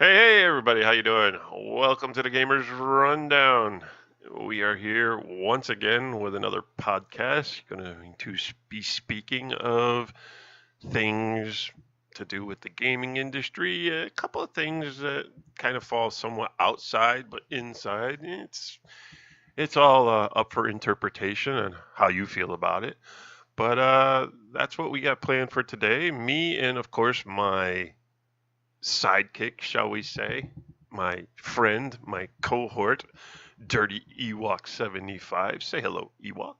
Hey, everybody, how you doing? Welcome to the Gamers Rundown. We are here once again with another podcast. Going to be speaking of things to do with the gaming industry. A couple of things that kind of fall somewhat outside, but inside. It's all up for interpretation and how you feel about it. But that's what we got planned for today. Me and, of course, my sidekick, shall we say, my friend, my cohort, Dirty Ewok 75. Say hello, Ewok.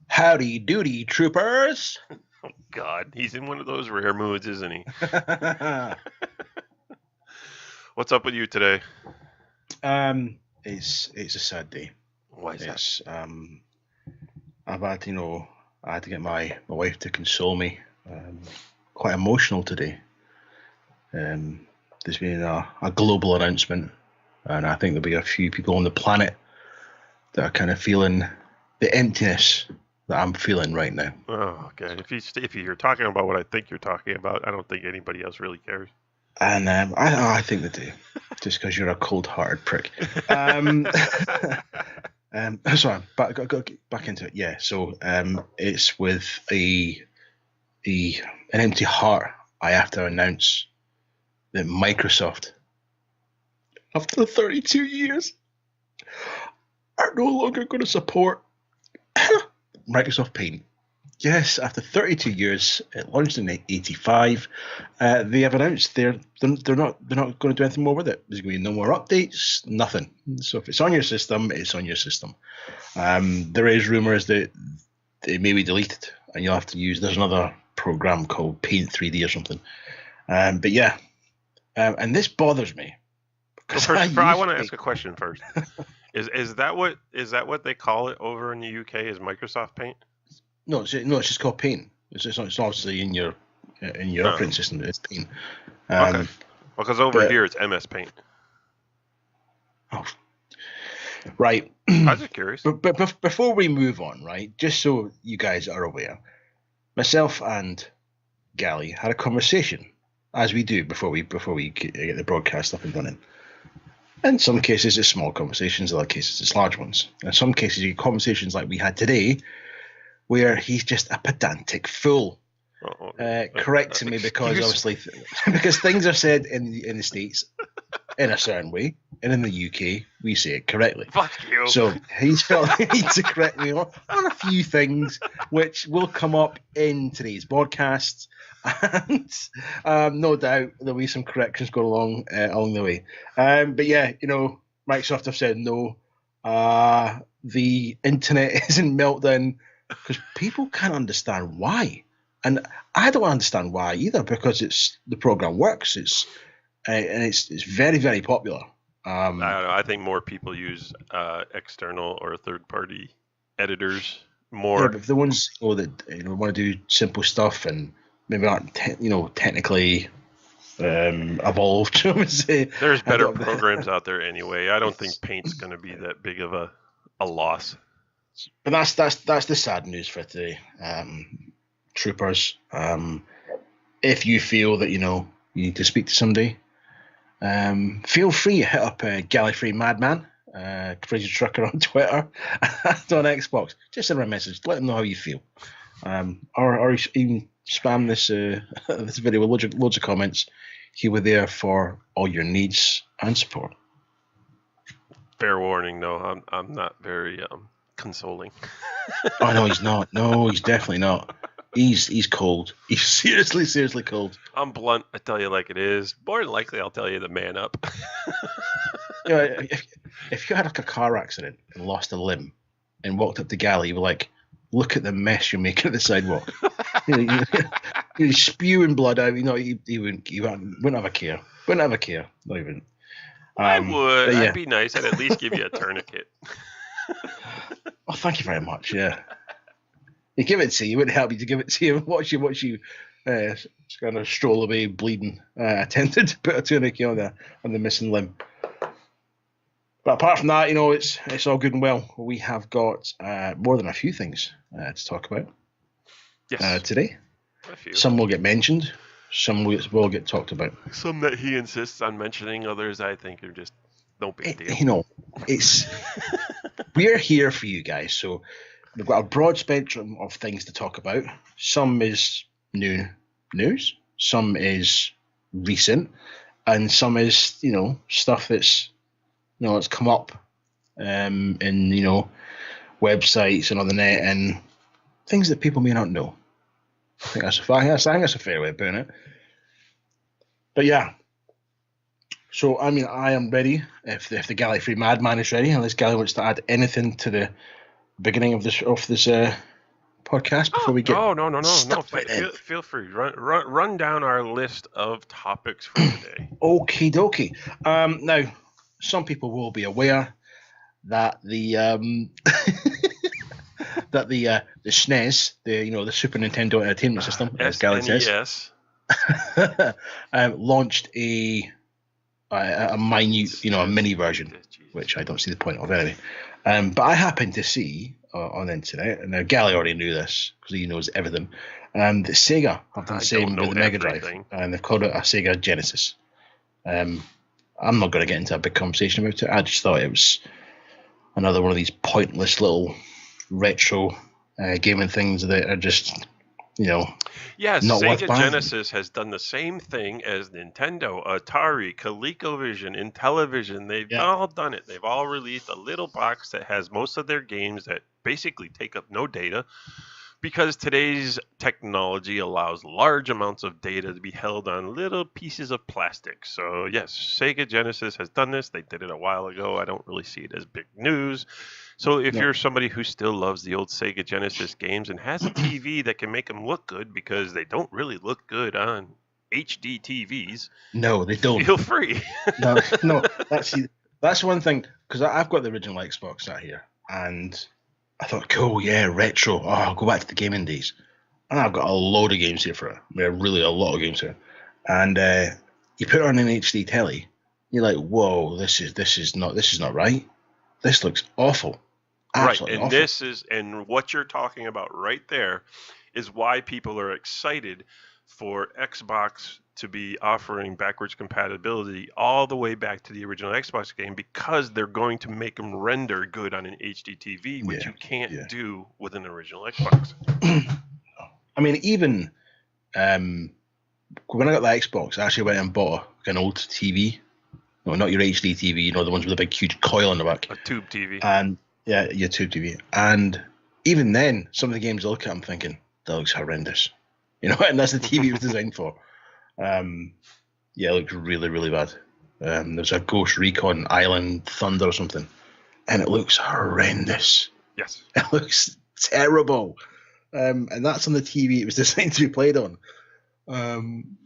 Howdy doody, troopers. Oh, God, he's in one of those rare moods, isn't he? What's up with you today? It's a sad day. Why is It's I've had I had to get my wife to console me. Quite emotional today. There's been a global announcement, and I think there'll be a few people on the planet that are kind of feeling the emptiness that I'm feeling right now. Oh, okay. If you're talking about what I think you're talking about, I don't think anybody else really cares. And I think they do, just because you're a cold-hearted prick. Sorry, got to get back into it. Yeah, so it's with an empty heart. I have to announce that Microsoft, after 32 years, are no longer going to support Microsoft Paint. Yes, after 32 years, it launched in '85. They have announced they're not going to do anything more with it. There's going to be no more updates, nothing. So if it's on your system, it's on your system. There is rumors that it may be deleted, and you'll have to use. There's another program called Paint 3D or something. But yeah, and this bothers me. I want to ask a question first. Is that what they call it over in the UK? Is Microsoft Paint? No, it's just called Paint. It's obviously in your operating system. It's Paint. Okay. Well, because over here it's MS Paint. Oh, right. I was just curious. But before we move on, right, just so you guys are aware, myself and Gally had a conversation, as we do before we get the broadcast up and running. In some cases, it's small conversations. In other cases, it's large ones. In some cases, you get conversations like we had today, where he's just a pedantic fool, correcting me because obviously because things are said in the States in a certain way, and in the UK we say it correctly. Fuck you. So he's felt the need to correct me on a few things, which will come up in today's broadcast, and no doubt there'll be some corrections going along the way. But yeah, Microsoft have said no. The internet is in meltdown, because people can't understand why, and I don't understand why either, because the program works. It's very, very popular. I don't know. I think more people use external or third-party editors more. Yeah, but the ones that want to do simple stuff and maybe aren't technically evolved. There's better programs out there anyway. I don't think Paint's going to be that big of a loss. But that's the sad news for today, troopers. If you feel that you need to speak to somebody, feel free to hit up Gallifrey Madman, Crazy Trucker on Twitter, and on Xbox. Just send him a message, let him know how you feel, or even spam this this video with loads of comments. He was there for all your needs and support. Fair warning, though, I'm not very consoling. Oh no, he's not. No, he's definitely not. He's cold. He's seriously cold. I'm blunt. I tell you like it is. More than likely, I'll tell you to man up. If you had like a car accident and lost a limb and walked up to Gally, you were like, "Look at the mess you're making at the sidewalk." You're spewing blood out. He wouldn't have a care. Wouldn't have a care. Not even. I would. Yeah. I'd be nice. I'd at least give you a tourniquet. Oh, thank you very much. Yeah, you give it to you. It wouldn't help you to give it to you. Watch you kind of stroll away bleeding. Attempted to put a tourniquet on the missing limb. But apart from that, it's all good and well. We have got more than a few things to talk about. Yes. Today. A few. Some will get mentioned. Some will get talked about. Some that he insists on mentioning, others I think are just no big deal. We're here for you guys, so we've got a broad spectrum of things to talk about. Some is new news, some is recent, and some is stuff that's it's come up in websites and on the net and things that people may not know. I think that's a fair way of putting it. But yeah. So I am ready. If the Galley Free Madman is ready, unless Galley wants to add anything to the beginning of this podcast before we get. No. Feel free. Run down our list of topics for today. Okie dokie. Now, some people will be aware that the the SNES, the Super Nintendo Entertainment System, as Galley says, launched a minute, a mini version, which I don't see the point of anyway. But I happened to see on the internet, and now Gally already knew this because he knows everything, that Sega have done the same with the Mega Drive, and they've called it a Sega Genesis. I'm not going to get into a big conversation about it. I just thought it was another one of these pointless little retro gaming things that are just, Yes, not Sega Genesis has done the same thing as Nintendo, Atari, ColecoVision, Intellivision. They've all done it. They've all released a little box that has most of their games that basically take up no data, because today's technology allows large amounts of data to be held on little pieces of plastic. So yes, Sega Genesis has done this. They did it a while ago. I don't really see it as big news. So if you're somebody who still loves the old Sega Genesis games and has a TV that can make them look good, because they don't really look good on HD TVs. No, they don't. Feel free. no. That's one thing, because I've got the original Xbox out here, and I thought, cool, yeah, retro. Oh, I'll go back to the gaming days. And I've got a load of games here for it. Really a lot of games here. And you put it on an HD telly, you're like, whoa, this is not right. This looks awful. Absolutely right, and awful. and what you're talking about right there is why people are excited for Xbox to be offering backwards compatibility all the way back to the original Xbox game, because they're going to make them render good on an HD TV, which you can't do with an original Xbox. I mean, even when I got the Xbox, I actually went and bought an old TV. No, not your HD TV, the ones with a big, huge coil on the back. A tube TV. And yeah, your tube TV. And even then, some of the games I look at, I'm thinking, that looks horrendous. And that's the TV it was designed for. It looks really, really bad. There's a Ghost Recon Island Thunder or something, and it looks horrendous. Yes. It looks terrible. And that's on the TV it was designed to be played on.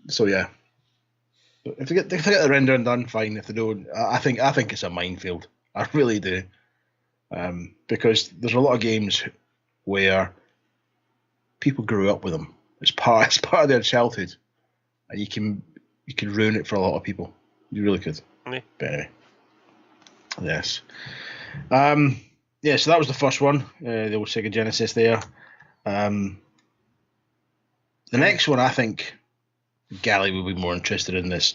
So yeah. If they get the rendering done, fine. If they don't, I think it's a minefield. I really do. Because there's a lot of games where people grew up with them. It's part of their childhood, and you can ruin it for a lot of people. You really could. Yeah. But anyway, yes. So that was the first one, the old Sega Genesis there. The next one, I think Gally will be more interested in this,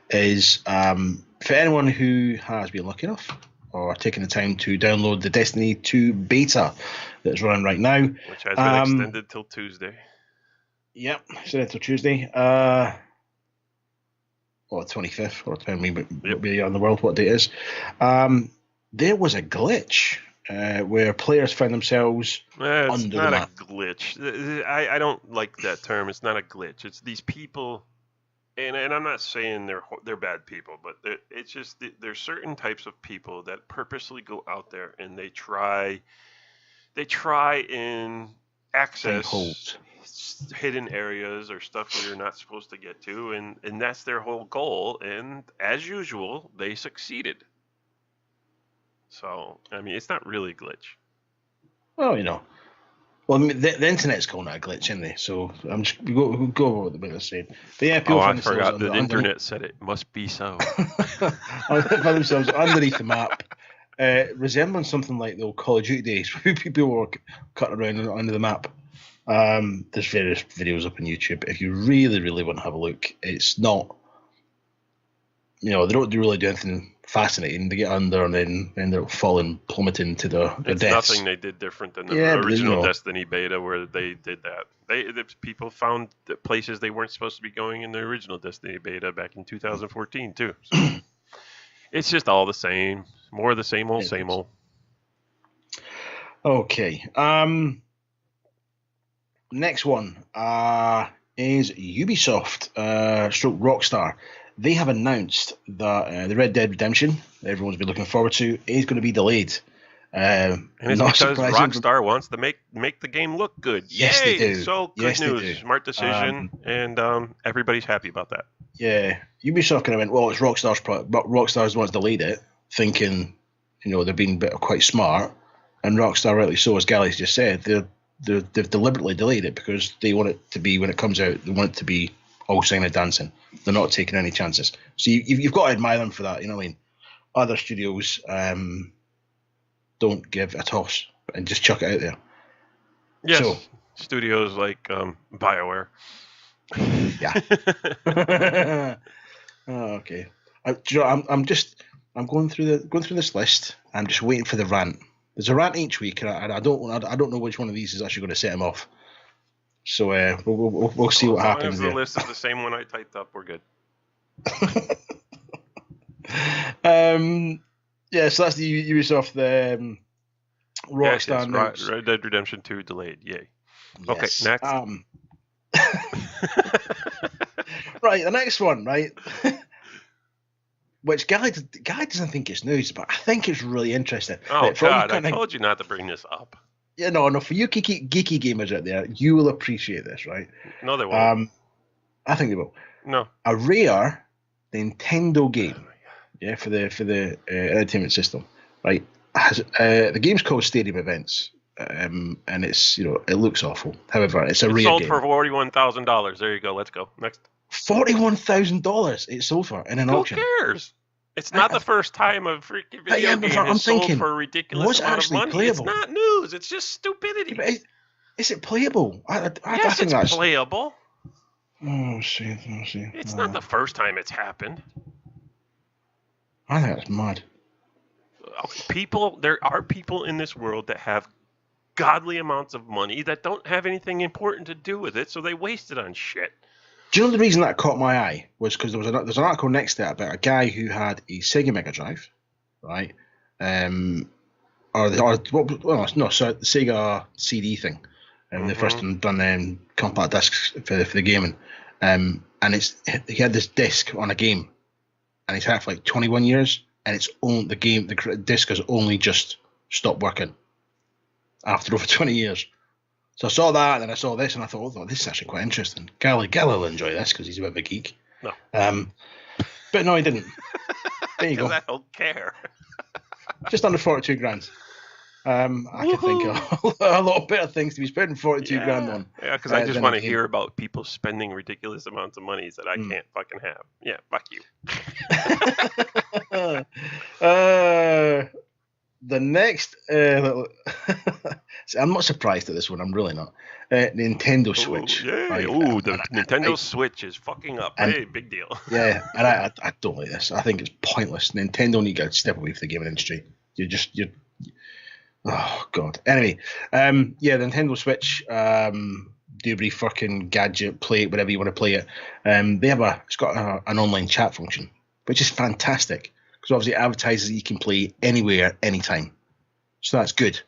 is for anyone who has been lucky enough or taken the time to download the Destiny 2 beta that's running right now. Which has been extended till Tuesday. Yep, extended till Tuesday. Or 25th, or depending maybe on the world what date it is. There was a glitch where players found themselves under the map. It's not a glitch. I don't like that term. It's not a glitch. It's these people, and I'm not saying they're bad people, but it's just there's certain types of people that purposely go out there and they try and access hidden areas or stuff where you're not supposed to get to, and that's their whole goal, and as usual they succeeded. So I mean, it's not really a glitch. Well, I mean, the internet's calling it a glitch, isn't they? So I'm just go over what they're saying. But yeah, people I forgot the internet said it must be so. Find themselves underneath the map, resembling something like the old Call of Duty days, where people were cutting around under the map. There's various videos up on YouTube. If you really, really want to have a look, it's not, they don't really do anything fascinating. They get under and then end up falling, plummeting to their It's deaths. nothing they did different than the Yeah, but, original Destiny beta where they did that. The people found the places they weren't supposed to be going in the original Destiny beta back in 2014 too. So it's just all the same. More of the same old, same old. Okay. Next one is Ubisoft, stroke Rockstar. They have announced that the Red Dead Redemption, that everyone's been looking forward to, is going to be delayed. And it's because Rockstar wants to make the game look good. Yes, Yay! they do. So good news, smart decision, and everybody's happy about that. Yeah, Ubisoft kind of went, well, it's Rockstar's product, but Rockstar's the ones delayed it, thinking, they're being quite smart, and Rockstar, rightly so, as Gally's just said, they've deliberately delayed it because they want it to be, when it comes out, they want it to be all singing and dancing. They're not taking any chances. So you've got to admire them for that. You know what I mean? Other studios don't give a toss and just chuck it out there. Yes, so, studios like BioWare. Yeah. Okay. I'm going through this list. I'm just waiting for the rant. There's a rant each week, and I don't know which one of these is actually going to set him off. So we'll see what happens. As long as the list is the same one I typed up, we're good. Yeah, so that's the Ubisoft, Rockstar. Yes, Red Dead Redemption 2 delayed. Yay. Yes. Okay, next. Right, the next one, right? Which Guy doesn't think it's news, but I think it's really interesting. Oh, God, I told you not to bring this up. Yeah, no, for you geeky gamers out there, you will appreciate this, right? No, they won't. I think they will. No. A rare Nintendo game, for the entertainment system, right? The game's called Stadium Events, and it's it looks awful. However, it's a rare sold game. For $41,000. There you go. Let's go next. $41,000 it sold for in an auction. Who cares? It's not the first time a freaking video game has sold for a ridiculous amount of money. Playable? It's not news. It's just stupidity. Yeah, is it playable? Yes, I think it's playable. Oh, see. It's not the first time it's happened. I think that's mad. There are people in this world that have godly amounts of money that don't have anything important to do with it, so they waste it on shit. Do you know the reason that caught my eye was because there's an article next to it about a guy who had a Sega Mega Drive, right? The Sega CD thing, the first one done compact discs for the gaming, and he had this disc on a game, and he's had it for like 21 years, and the disc has only just stopped working after over 20 years. So I saw that, and then I saw this, and I thought, this is actually quite interesting. Gally will enjoy this because he's a bit of a geek. No. But no, he didn't. There you go. I don't care. Just under 42 grand. I can think of a lot of better things to be spending 42 grand on. Yeah, because I just want to hear about people spending ridiculous amounts of money that I can't fucking have. Yeah, fuck you. The next, I'm not surprised at this one. I'm really not. Nintendo Switch. Nintendo Switch is fucking up. Hey, big deal. Yeah, and I don't like this. I think it's pointless. Nintendo need to step away from the gaming industry. Oh god. Anyway, the Nintendo Switch, doobry fucking gadget, play it wherever you want to play it. It's got an online chat function, which is fantastic. Because obviously it advertises that you can play anywhere, anytime. So that's good.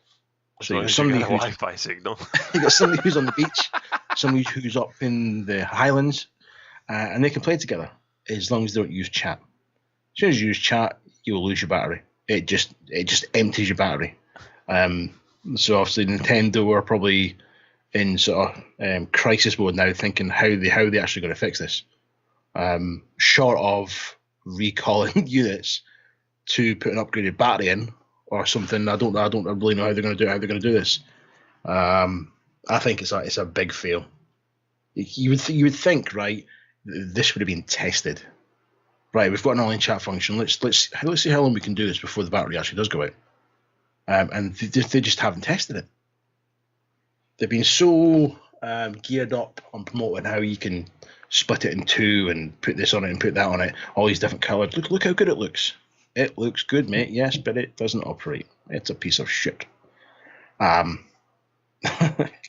So you got somebody who's a Wi-Fi signal. You got somebody who's on the beach, somebody who's up in the Highlands, and they can play together as long as they don't use chat. As soon as you use chat, you'll lose your battery. It just empties your battery. So obviously Nintendo are probably in sort of crisis mode now, thinking how they actually going to fix this. Short of recalling units to put an upgraded battery in or something. I don't really know how they're going to do this. I think it's a big fail. You would think, right, this would have been tested. Right, we've got an online chat function. Let's see how long we can do this before the battery actually does go out. And they just haven't tested it. They've been so geared up on promoting how you can split it in two and put this on it and put that on it, all these different colours. Look how good it looks. It looks good, mate. Yes, but it doesn't operate. It's a piece of shit. Can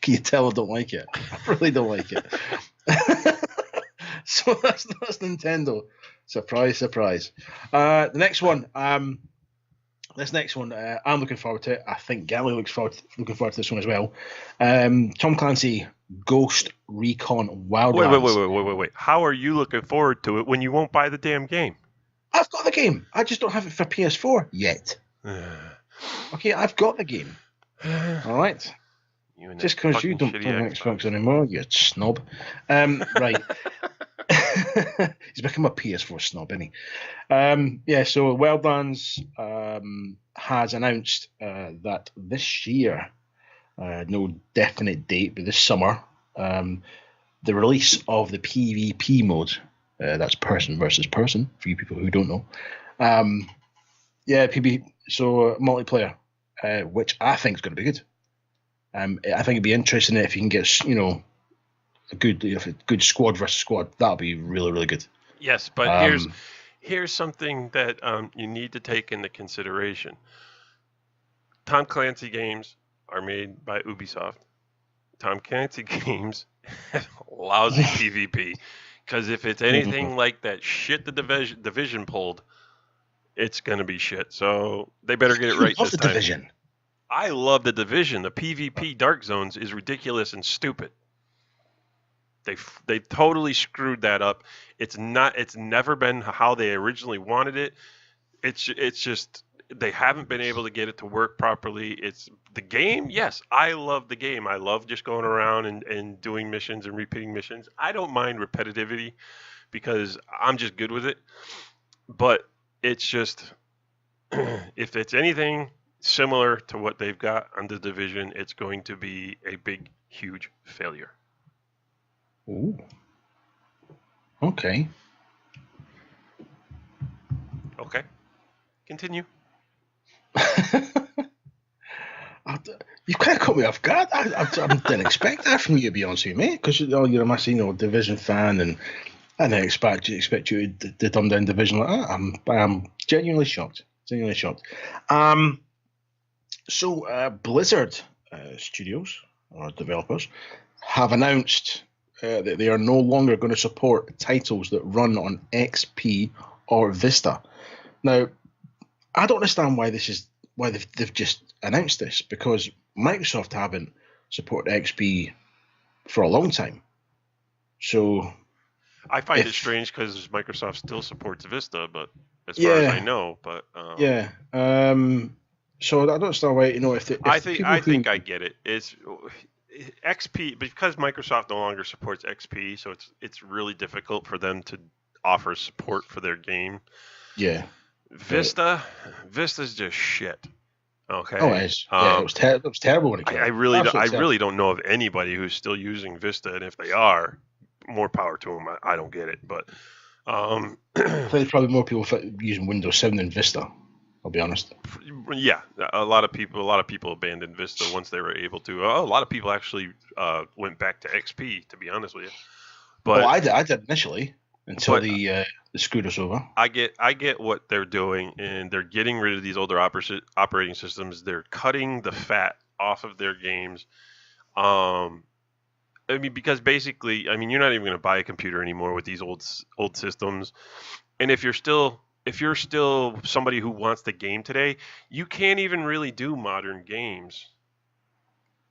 you tell I don't like it? I really don't like it. So that's Nintendo. Surprise, surprise. The next one. This next one, I'm looking forward to it. I think Gally looking forward to this one as well. Tom Clancy, Ghost Recon Wildlands. Wait. How are you looking forward to it when you won't buy the damn game? I've got the game. I just don't have it for PS4 yet. Okay, I've got the game. All right. Just because you don't play Xbox anymore, you snob. Right. He's become a PS4 snob, isn't he? So Wildlands has announced that this year, no definite date, but this summer, the release of the PvP mode, that's person versus person, for you people who don't know. So multiplayer, which I think is going to be good. I think it'd be interesting if you can get, a good squad versus squad. That'll be really, really good. Yes, but here's something that you need to take into consideration. Tom Clancy games are made by Ubisoft. Tom Clancy games have lousy PvP, because if it's anything like that shit the Division pulled, it's gonna be shit. So they better get it right this time. Division. I love the Division. The PvP Dark Zones is ridiculous and stupid. They totally screwed that up. It's never been how they originally wanted it. It's just they haven't been able to get it to work properly. It's the game. Yes, I love the game. I love just going around and doing missions and repeating missions. I don't mind repetitivity because I'm just good with it. But it's just if it's anything similar to what they've got on the Division, it's going to be a big, huge failure. Ooh. Okay. Okay. Continue. You kind of caught me off guard. I didn't expect that from you, to be honest with you, mate. Because you're a massive, Division fan, and I didn't expect you to dumb down Division like that. I'm genuinely shocked. So Blizzard Studios, or developers, have announced that they are no longer going to support titles that run on XP or Vista. Now, I don't understand why they've just announced this, because Microsoft haven't supported XP for a long time. So I find it strange because Microsoft still supports Vista, but as far as I know, but so I don't understand why, I think I get it. It's XP, because Microsoft no longer supports XP, so it's really difficult for them to offer support for their game. Yeah. Vista's just shit. Okay. Oh, it is. It was terrible when it came. I really don't know of anybody who's still using Vista, and if they are, more power to them. I don't get it, but I think there's probably more people using Windows 7 than Vista. I'll be honest. Yeah, a lot of people abandoned Vista once they were able to. A lot of people actually went back to XP, to be honest with you. But I did initially until they screwed us over. I get what they're doing, and they're getting rid of these older operating systems. They're cutting the fat off of their games. Because basically, you're not even going to buy a computer anymore with these old systems. And if you're still somebody who wants the game today, you can't even really do modern games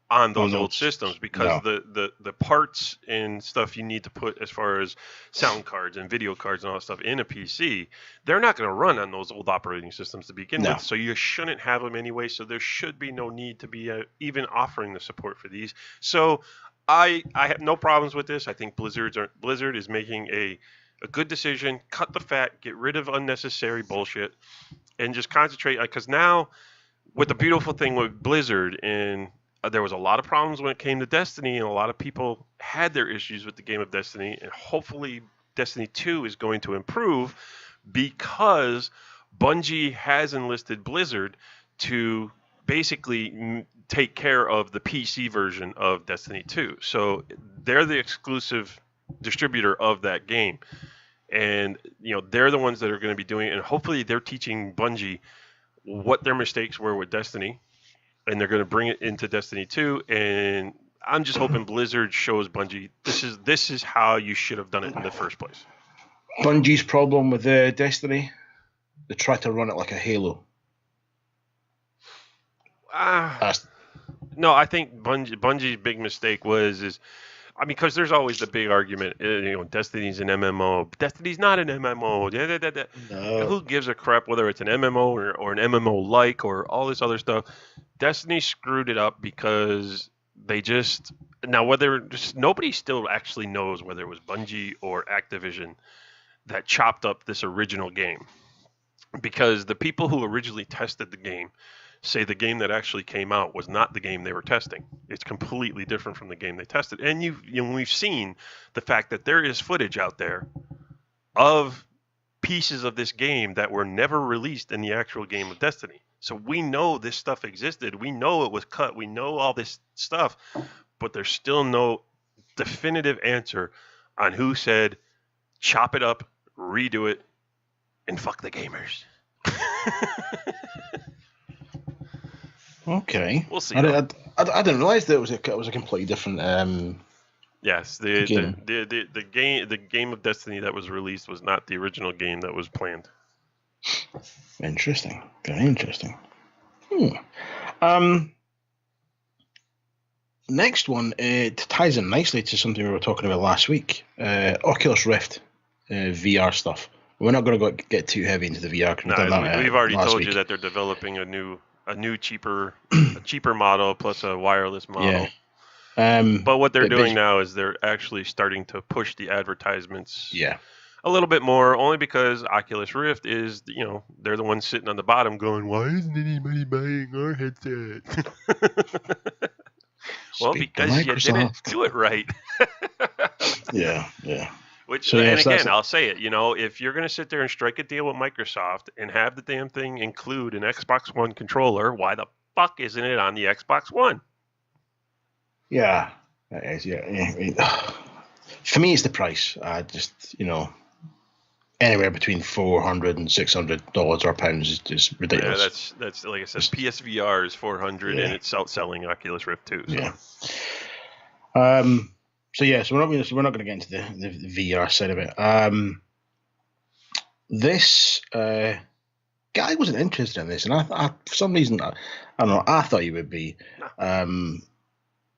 on those old systems, because the parts and stuff you need to put as far as sound cards and video cards and all that stuff in a PC, they're not going to run on those old operating systems to begin with. So you shouldn't have them anyway. So there should be no need to be even offering the support for these. So I have no problems with this. I think Blizzard is making a good decision. Cut the fat, get rid of unnecessary bullshit, and just concentrate. Because now, with the beautiful thing with Blizzard, and there was a lot of problems when it came to Destiny, and a lot of people had their issues with the game of Destiny, and hopefully Destiny 2 is going to improve, because Bungie has enlisted Blizzard to basically take care of the PC version of Destiny 2. So they're the exclusive distributor of that game. And they're the ones that are going to be doing it, and hopefully they're teaching Bungie what their mistakes were with Destiny, and they're going to bring it into Destiny 2. And I'm just hoping Blizzard shows Bungie this is how you should have done it in the first place. Bungie's problem with Destiny, they try to run it like a Halo. No, I think Bungie's big mistake because there's always the big argument, Destiny's an MMO. Destiny's not an MMO. No. Who gives a crap whether it's an MMO or an MMO-like or all this other stuff? Destiny screwed it up because nobody still actually knows whether it was Bungie or Activision that chopped up this original game. Because the people who originally tested the game say the game that actually came out was not the game they were testing. It's completely different from the game they tested. And we've seen the fact that there is footage out there of pieces of this game that were never released in the actual game of Destiny. So we know this stuff existed. We know it was cut. We know all this stuff, but there's still no definitive answer on who said, chop it up, redo it, and fuck the gamers. Okay. We'll see. I didn't realize that it was a completely different. Yes, the game of Destiny that was released was not the original game that was planned. Interesting. Very interesting. Next one, it ties in nicely to something we were talking about last week. Oculus Rift VR stuff. We're not going to get too heavy into the VR. We've already told week. You that they're developing a new cheaper model plus a wireless model. Yeah. But what they're doing now is they're actually starting to push the advertisements. Yeah. A little bit more, only because Oculus Rift is, they're the ones sitting on the bottom going, why isn't anybody buying our headset? Well, because you didn't do it right. Yeah. Again, I'll say it, if you're going to sit there and strike a deal with Microsoft and have the damn thing include an Xbox One controller, why the fuck isn't it on the Xbox One? Yeah. That is, yeah. For me, it's the price. Anywhere between $400 and $600 or pounds is just ridiculous. Yeah, that's like I said, PSVR is $400 and it's outselling Oculus Rift too. So. Yeah. So we're not going to get into the VR side of it. This guy wasn't interested in this, and I for some reason I don't know. I thought he would be. I'm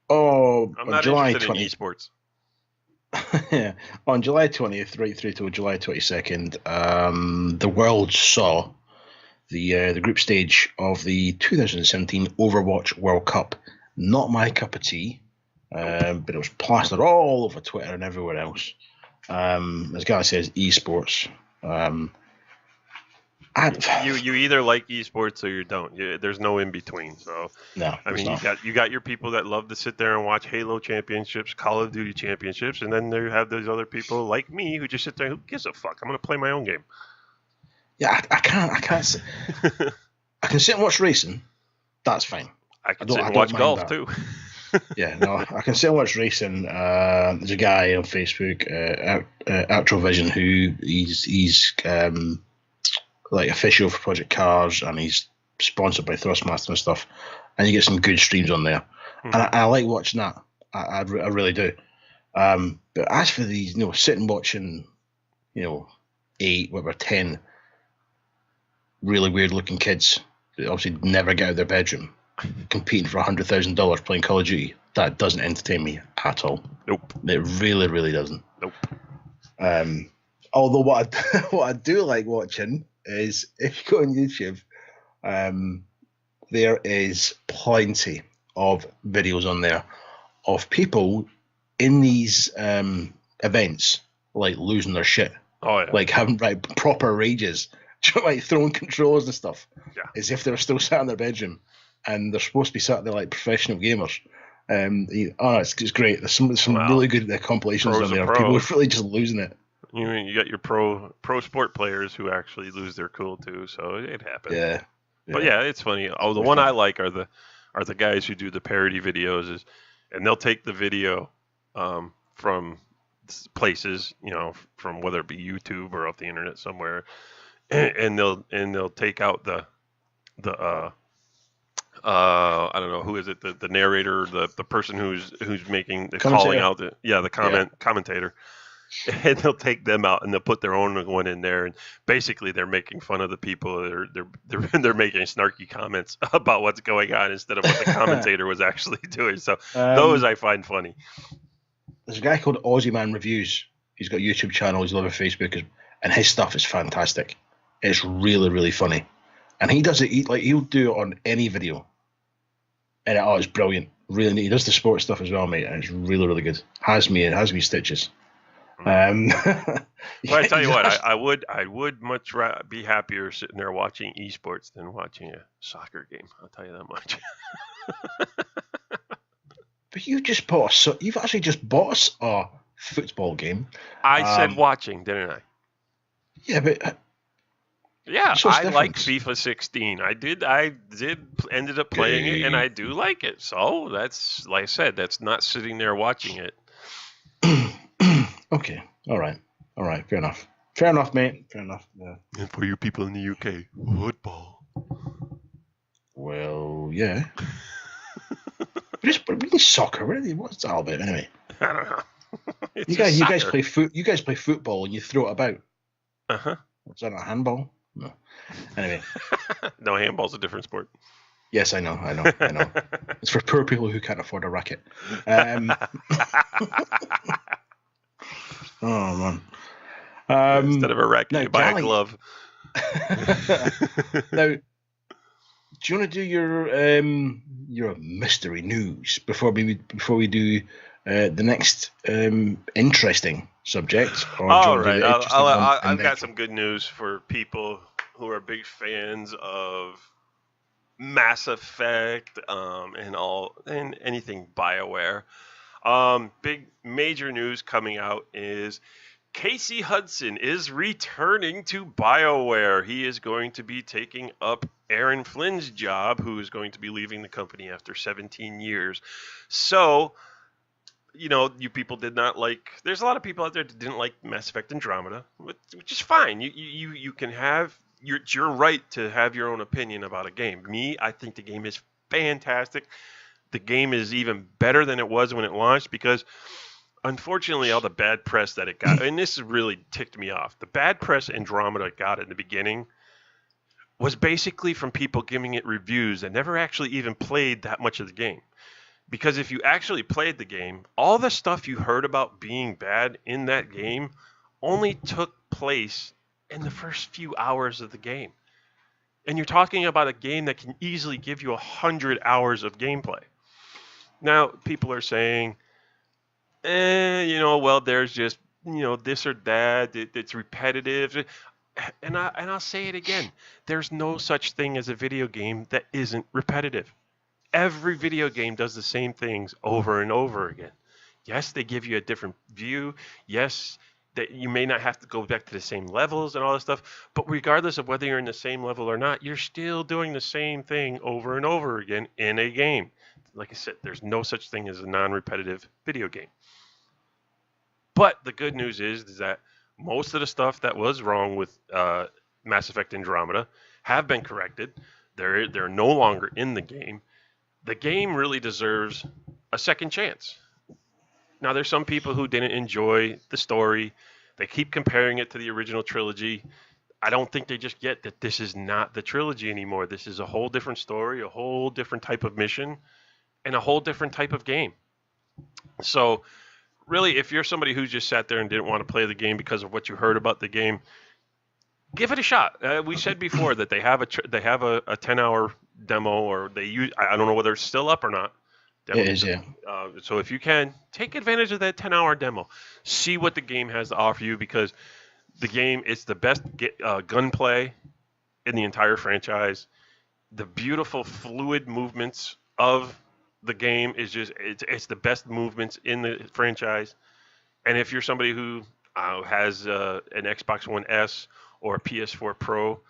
not July interested 20th. in esports. Yeah, on July 20th, right through to July 22nd, the world saw the group stage of the 2017 Overwatch World Cup. Not my cup of tea. But it was plastered all over Twitter and everywhere else. As guy says, esports. You either like esports or you don't. There's no in between. So no, I mean, you got your people that love to sit there and watch Halo championships, Call of Duty championships, and then you have those other people like me who just sit there. Who gives a fuck? I'm gonna play my own game. Yeah, I can't. I can sit and watch racing. That's fine. I can sit and watch golf too. Yeah, no, I can still watch racing. There's a guy on Facebook, Actrovision, who he's like official for Project Cars, and he's sponsored by Thrustmaster and stuff. And you get some good streams on there, and I like watching that. I really do. But as for these, sitting watching, 8, whatever, 10 really weird looking kids that obviously never get out of their bedroom, competing for $100,000 playing Call of Duty, that doesn't entertain me at all. Nope. It really, really doesn't. Nope. Although what I do like watching is, if you go on YouTube, there is plenty of videos on there of people in these events like losing their shit. Oh yeah. Like having proper rages, like throwing controllers and stuff. Yeah. As if they're still sat in their bedroom. And they're supposed to be sat there like professional gamers. It's great. There's some really good compilations on there. People are really just losing it. You got your pro sport players who actually lose their cool too, so it happens. Yeah. But Yeah. yeah, it's funny. Oh, the Quite one I funny. like are the guys who do the parody videos and they'll take the video from places, from whether it be YouTube or off the internet somewhere, and they'll take out the I don't know who is it, the narrator, the person who's making the calling Commentator. out, the Yeah. commentator, and they'll take them out and they'll put their own one in there, and basically they're making fun of the people. They're making snarky comments about what's going on instead of what the commentator was actually doing. So those um, I find funny. there's a guy called Aussie Man Reviews. He's got a YouTube channel. He's over Facebook, and his stuff is fantastic. It's really, really funny, and he does it. He'll do it on any video, and it's brilliant. Really neat. He does the sports stuff as well, mate, and it's really, really good. Has me stitches. Well, I tell you what, I would much be happier sitting there watching esports than watching a soccer game. I'll tell you that much. But you've actually just bought a football game. I said watching, didn't I? Yeah, but yeah, so I like FIFA 16. I did ended up playing it, and I do like it. So that's, like I said, that's not sitting there watching it. Okay, all right, fair enough, mate. Fair enough. Yeah. And for you people in the UK, football. Well, yeah. we need soccer. What's that all about anyway? I don't know. You guys play football and you throw it about. What's that? A handball? No. Anyway. No, handball's a different sport. Yes, I know. It's for poor people who can't afford a racket. Oh man. Instead of a racket, you buy a glove. Now, do you want to do your mystery news before we do the next interesting subject? All right, I've got some good news for people who are big fans of Mass Effect and anything BioWare. Big major news coming out is Casey Hudson is returning to BioWare. He is going to be taking up Aaron Flynn's job, who is going to be leaving the company after 17 years. So, you people did not like. There's a lot of people out there that didn't like Mass Effect Andromeda, which is fine. You can have it's your right to have your own opinion about a game. Me, I think the game is fantastic. The game is even better than it was when it launched because, unfortunately, all the bad press that it got, and this really ticked me off. The bad press Andromeda got in the beginning was basically from people giving it reviews that never actually even played that much of the game. Because if you actually played the game, all the stuff you heard about being bad in that game only took place in the first few hours of the game. And you're talking about a game that can easily give you 100 hours of gameplay. Now, people are saying, well, there's just, this or that, it's repetitive. And I'll say it again. There's no such thing as a video game that isn't repetitive. Every video game does the same things over and over again. Yes, they give you a different view. Yes, that you may not have to go back to the same levels and all this stuff. But regardless of whether you're in the same level or not, you're still doing the same thing over and over again in a game. Like I said, there's no such thing as a non-repetitive video game. But the good news is that most of the stuff that was wrong with Mass Effect Andromeda have been corrected. They're no longer in the game. The game really deserves a second chance. Now, there's some people who didn't enjoy the story. They keep comparing it to the original trilogy. I don't think they just get that this is not the trilogy anymore. This is a whole different story, a whole different type of mission, and a whole different type of game. So, really, if you're somebody who just sat there and didn't want to play the game because of what you heard about the game, give it a shot. We said before that they have a 10-hour demo, or they use. I don't know whether it's still up or not. It is, yeah. So if you can, take advantage of that 10-hour demo. See what the game has to offer you, because the game, it's the best gunplay in the entire franchise. The beautiful fluid movements of the game is just, it's the best movements in the franchise. And if you're somebody who has an Xbox One S or a PS4 Pro,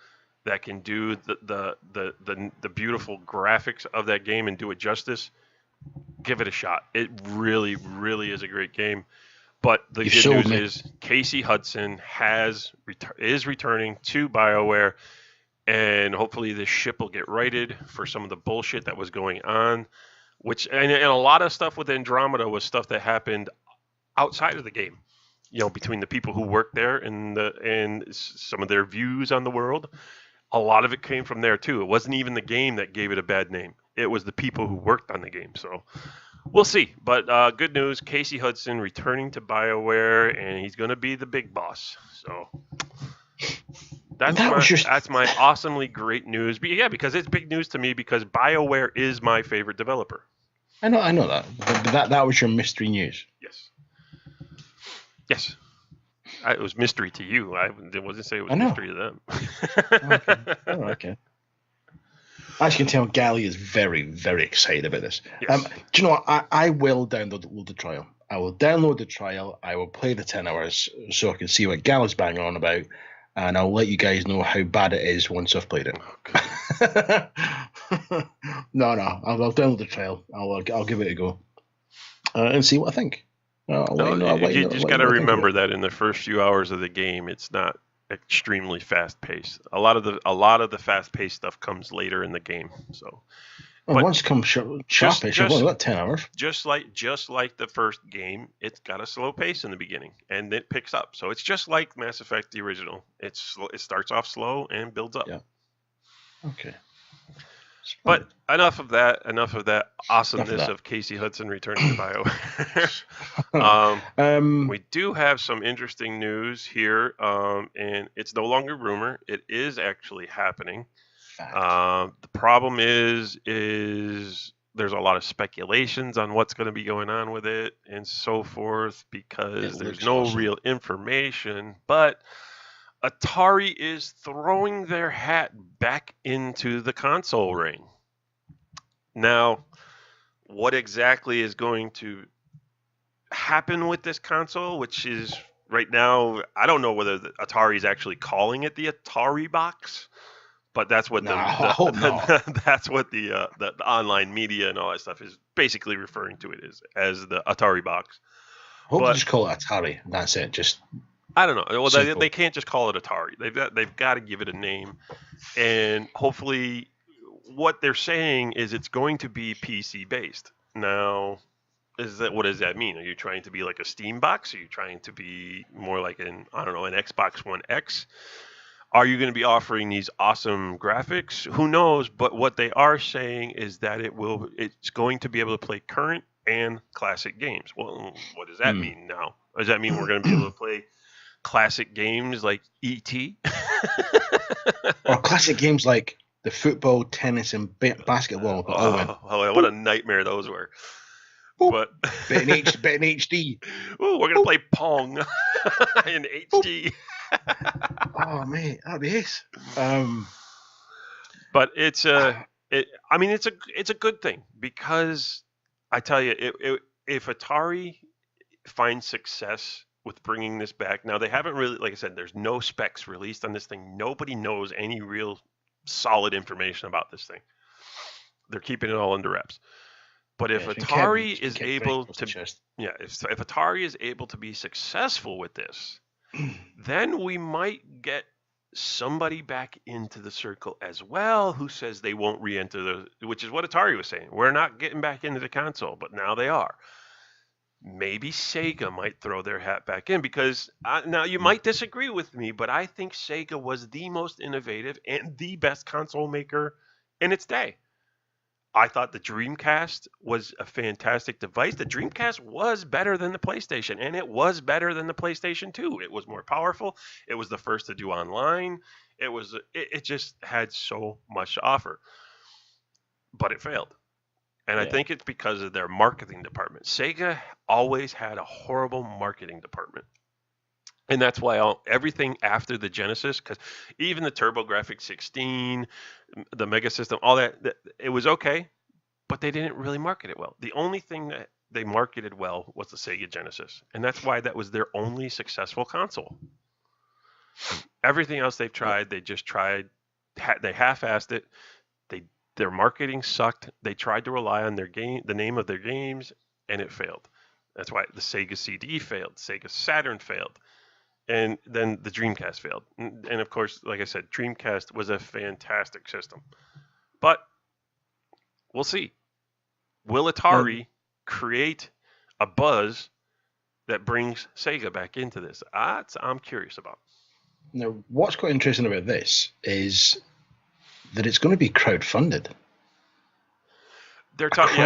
that can do the beautiful graphics of that game and do it justice, give it a shot. It really, really is a great game. But the You've good sold news me. is Casey Hudson is returning to BioWare, and hopefully this ship will get righted for some of the bullshit that was going on. And a lot of stuff with Andromeda was stuff that happened outside of the game. Between the people who worked there and some of their views on the world, a lot of it came from there too. It wasn't even the game that gave it a bad name. It was the people who worked on the game. So we'll see. But good news, Casey Hudson returning to BioWare, and he's going to be the big boss. So that's my awesomely great news. But yeah, because it's big news to me because BioWare is my favorite developer. I know that. But that was your mystery news. Yes. It was mystery to you. I wasn't saying it was mystery to them. Okay. Oh, okay. As you can tell, Gally is very, very excited about this. Yes. Do you know what? I will download the trial. I will download the trial. I will play the 10 hours so I can see what Gally's banging on about, and I'll let you guys know how bad it is once I've played it. Okay. No. I'll download the trial. I'll give it a go and see what I think. You just got to remember that in the first few hours of the game, it's not extremely fast paced. A lot of the fast paced stuff comes later in the game. So, once it comes sharpish, I've only got 10 hours. Just like the first game, it's got a slow pace in the beginning, and it picks up. So it's just like Mass Effect the original. It starts off slow and builds up. Yeah. Okay. But enough of that awesomeness of Casey Hudson returning to BioWare. We do have some interesting news here, and it's no longer rumor. It is actually happening. The problem is there's a lot of speculations on what's going to be going on with it and so forth because there's no real information. But Atari is throwing their hat back into the console ring. Now, what exactly is going to happen with this console, which is right now, I don't know whether Atari is actually calling it the Atari box, but that's what that's what the online media and all that stuff is basically referring to it as the Atari box. I hope they just call it Atari. That's it. Just I don't know. Well, they can't just call it Atari. They've got to give it a name, and hopefully, what they're saying is it's going to be PC based. Now, what does that mean? Are you trying to be like a Steam box? Are you trying to be more like an Xbox One X? Are you going to be offering these awesome graphics? Who knows? But what they are saying is that it's going to be able to play current and classic games. Well, what does that mean now? Does that mean we're going to be able to play classic games like E.T.? Or classic games like the football, tennis, and basketball? What a nightmare those were. But bet in HD. Ooh, we're going to play Pong in HD. Oh, mate, that'd be ace. But it's a good thing because I tell you, if Atari finds success with bringing this back, now they haven't really, like I said, there's no specs released on this thing. Nobody knows any real solid information about this thing. They're keeping it all under wraps. But if Atari is able to, if Atari is able to be successful with this, then we might get somebody back into the circle as well who says they won't re-enter which is what Atari was saying. We're not getting back into the console, but now they are. Maybe Sega might throw their hat back in because now you might disagree with me, but I think Sega was the most innovative and the best console maker in its day. I thought the Dreamcast was a fantastic device. The Dreamcast was better than the PlayStation, and it was better than the PlayStation 2. It was more powerful. It was the first to do online. It just had so much to offer. But it failed. And I think it's because of their marketing department. Sega always had a horrible marketing department. And that's why everything after the Genesis, because even the TurboGrafx 16, the Mega System, all that, it was okay, but they didn't really market it well. The only thing that they marketed well was the Sega Genesis. And that's why that was their only successful console. Everything else they've tried, they they half-assed it. Their marketing sucked. They tried to rely on the name of their games, and it failed. That's why the Sega CD failed, Sega Saturn failed, and then the Dreamcast failed. And of course, like I said, Dreamcast was a fantastic system. But we'll see. Will Now, Atari create a buzz that brings Sega back into this? I'm curious about. now, what's quite interesting about this is that it's going to be crowdfunded. They're talking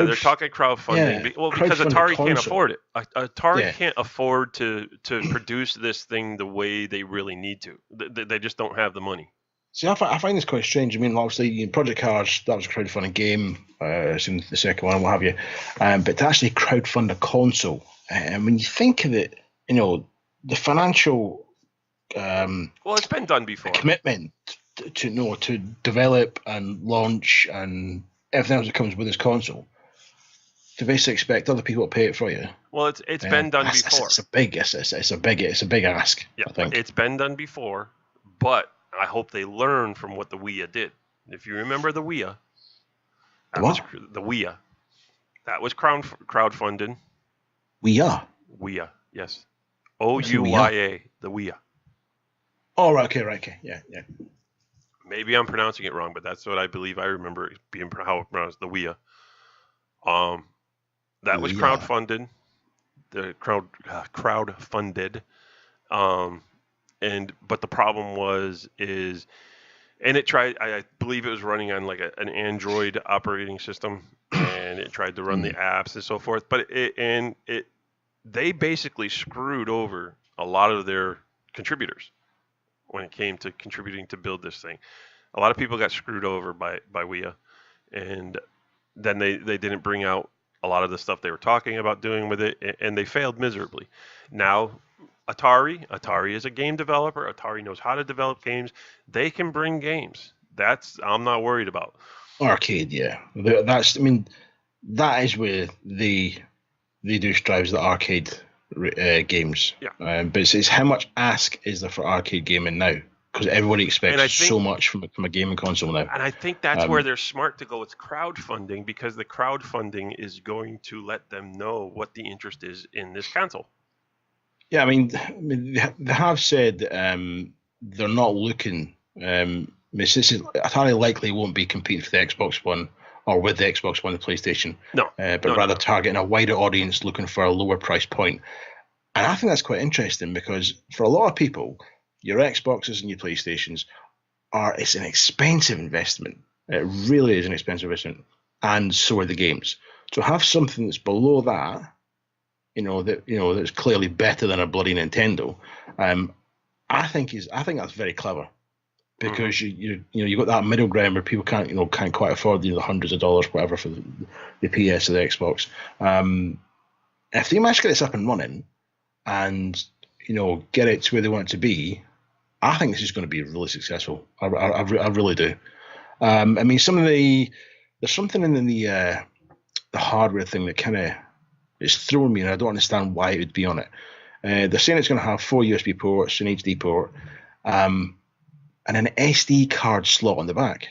crowdfunding. Yeah, Because crowdfunded Atari can't console. afford it. Atari Yeah. can't afford to produce this thing the way they really need to. They just don't have the money. See, I find this quite strange. I mean, obviously, Project Cars, that was a crowdfunded game, assume the second one, what have you. But to actually crowdfund a console, and when you think of it, the financial Well, it's been done before. commitment to develop and launch and everything else that comes with this console, to basically expect other people to pay it for you. Well, it's been done before. It's a big ask. Yeah, I think it's been done before, but I hope they learn from what the Wii did. If you remember the Wii, the Wii, that was crowdfunded. Wii, yes, Ouya, the Wii. Oh, right, okay, yeah. Maybe I'm pronouncing it wrong, but that's what I believe. I remember it being how it pronounced, the Wii. That was crowdfunded. The crowdfunded. But the problem and it tried. I believe it was running on like an Android operating system, and it tried to run the apps and so forth. But they basically screwed over a lot of their contributors when it came to contributing to build this thing. A lot of people got screwed over by Wii, and then they didn't bring out a lot of the stuff they were talking about doing with it, and they failed miserably. Now, Atari is a game developer. Atari knows how to develop games. They can bring games. I'm not worried about. Arcade, yeah. That is where they do strive, the arcade games. Yeah. But it's how much ask is there for arcade gaming now? Because everybody expects so much from a gaming console now. And I think that's where they're smart to go with crowdfunding, because the crowdfunding is going to let them know what the interest is in this console. Yeah, I mean they have said they're not looking. Atari likely won't be competing for the Xbox One or with the Xbox One and PlayStation. No. But rather targeting a wider audience looking for a lower price point. And I think that's quite interesting, because for a lot of people, your Xboxes and your PlayStations it's an expensive investment. It really is an expensive investment. And so are the games. So have something that's below that, that's clearly better than a bloody Nintendo. I think that's very clever, because you got that middle ground where people can't quite afford the hundreds of dollars, whatever, for the PS or the Xbox. If they manage to get this up and running and get it to where they want it to be, I think this is going to be really successful. I really do. There's something in the hardware thing that kind of is throwing me, and I don't understand why it would be on it. They're saying it's going to have 4 USB ports, an HD port, and an SD card slot on the back.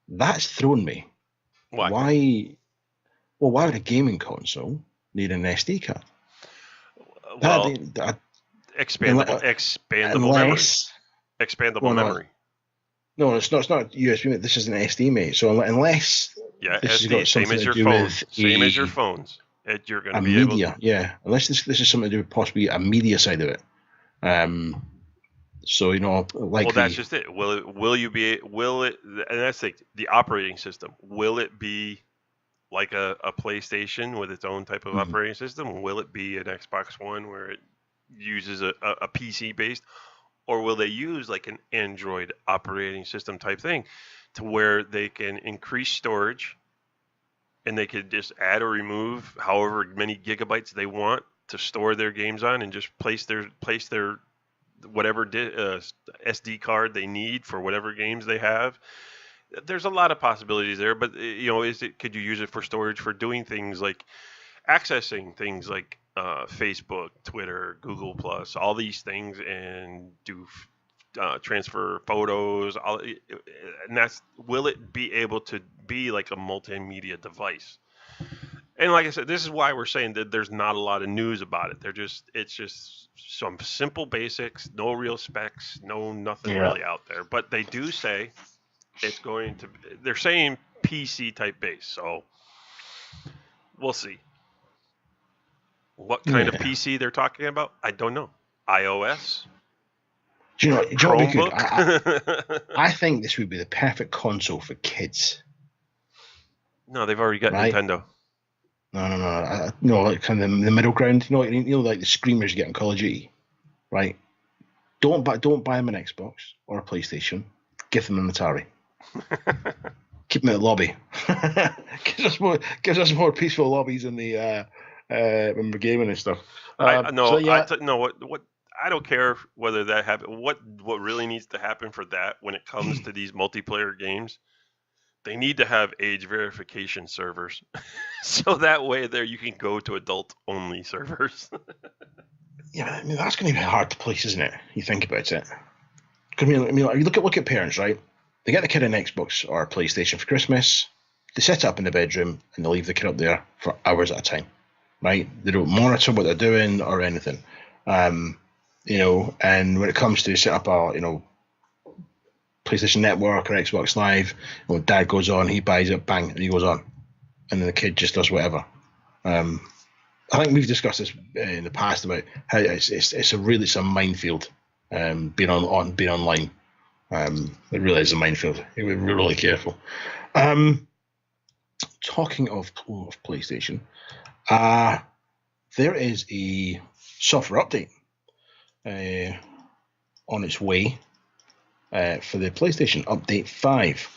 That's thrown me. Why? Why would a gaming console need an SD card? Well, expandable memory. Expandable memory. No, it's not USB. This is an SD, mate. So unless this SD, has same as your phones, same as your phones, you're going to be media, able. Yeah, unless this is something to do with possibly a media side of it. So Well, that's just it. Will it? And that's the operating system. Will it be like a PlayStation with its own type of operating system? Will it be an Xbox One where it uses a PC based, or will they use like an Android operating system type thing, to where they can increase storage and they could just add or remove however many gigabytes they want to store their games on, and just place their whatever SD card they need for whatever games they have? There's a lot of possibilities there, but could you use it for storage for doing things like accessing things like Facebook, Twitter, Google Plus, all these things, and do transfer photos, and will it be able to be like a multimedia device? And like I said, this is why we're saying that there's not a lot of news about it. It's just some simple basics, no real specs, nothing really out there. But they do say it's going to. They're saying PC type base, so we'll see. What kind of PC they're talking about? I don't know. iOS. Do you know what would be good? Chromebook? I think this would be the perfect console for kids. No, they've already got Nintendo. No, like kind of the middle ground. You know, like the screamers you get in Call of Duty, right? Don't buy them an Xbox or a PlayStation. Give them an Atari. Keep them at the lobby. gives us more peaceful lobbies in the when we're gaming and stuff. What I don't care whether that happens. What really needs to happen for that when it comes to these multiplayer games? They need to have age verification servers, so that way there you can go to adult-only servers. Yeah, I mean that's going to be hard to place, isn't it? You think about it. I mean, you look at parents, right? They get the kid an Xbox or a PlayStation for Christmas. They set it up in the bedroom and they leave the kid up there for hours at a time, right? They don't monitor what they're doing or anything, And when it comes to set up a PlayStation Network or Xbox Live, Dad goes on, he buys it, bang, and he goes on, and then the kid just does whatever. I think we've discussed this in the past about how it's a minefield. Being online, it really is a minefield. We're really careful. Talking of PlayStation, there is a software update on its way. For the PlayStation Update 5.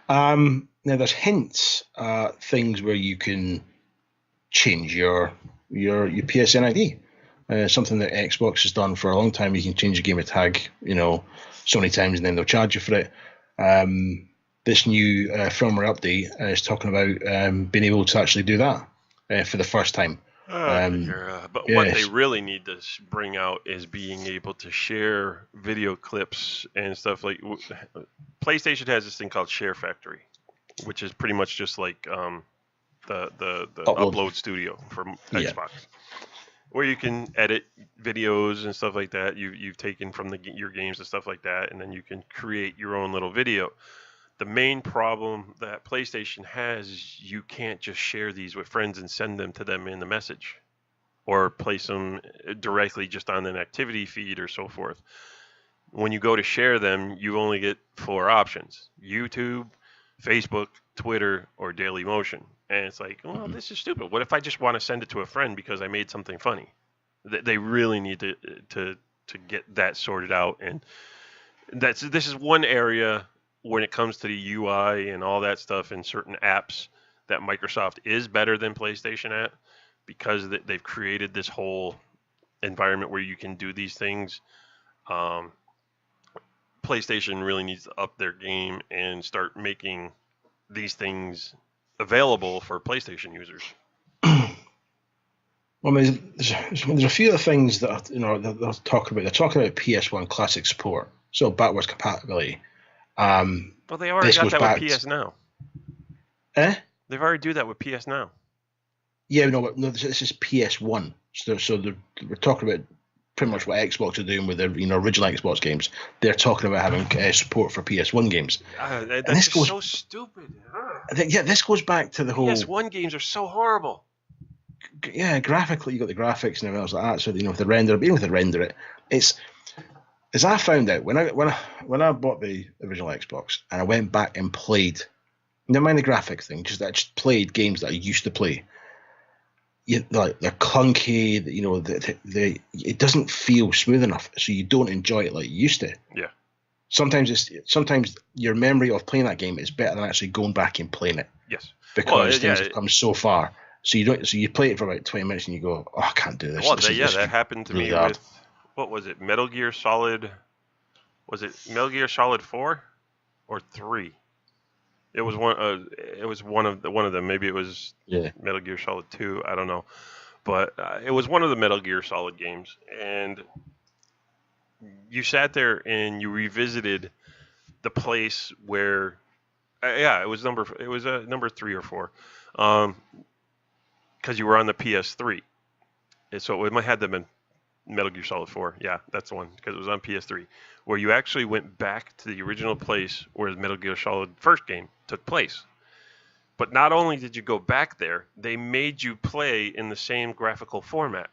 Now there's hints, things where you can change your PSN ID. Something that Xbox has done for a long time. You can change your gamer tag, so many times, and then they'll charge you for it. This new firmware update is talking about being able to actually do that for the first time. But what they really need to bring out is being able to share video clips and stuff. Like PlayStation has this thing called Share Factory, which is pretty much just like the upload studio for Xbox, where you can edit videos and stuff like that. You've taken from your games and stuff like that, and then you can create your own little video. The main problem that PlayStation has is you can't just share these with friends and send them to them in the message or place them directly just on an activity feed or so forth. When you go to share them, you only get 4 options: YouTube, Facebook, Twitter, or Dailymotion. And it's like, well, this is stupid. What if I just want to send it to a friend because I made something funny? They really need to get that sorted out. And this is one area when it comes to the UI and all that stuff in certain apps that Microsoft is better than PlayStation at, because they've created this whole environment where you can do these things. PlayStation really needs to up their game and start making these things available for PlayStation users. Well, there's a few of the things that they're talking about. They're talking about PS1 classic support, so backwards compatibility. Well, they already got that with PS Now. They've already do that with PS Now. Yeah, no, this is PS1. So we're talking about pretty much what Xbox are doing with their original Xbox games. They're talking about having support for PS1 games. That's just so stupid. This goes back to the whole PS1 games are so horrible. Yeah, graphically you got the graphics and everything else like that. So if they render it, it's as I found out when I bought the original Xbox and I went back and played, never mind the graphics thing, just played games that I used to play. They're clunky, it doesn't feel smooth enough, so you don't enjoy it like you used to. Yeah. Sometimes your memory of playing that game is better than actually going back and playing it. Yes. Because things have come so far. So you play it for about 20 minutes and you go, oh, I can't do this. Well, that happened to me with, what was it, Metal Gear Solid? Was it Metal Gear Solid 4 or 3? It was one. It was one of them. Maybe it was Metal Gear Solid 2. I don't know, but it was one of the Metal Gear Solid games. And you sat there and you revisited the place where, yeah, it was number 3 or 4, because you were on the PS3, and so it might have been Metal Gear Solid 4. Yeah, that's the one, because it was on PS3, where you actually went back to the original place where the Metal Gear Solid first game took place. But not only did you go back there, they made you play in the same graphical format.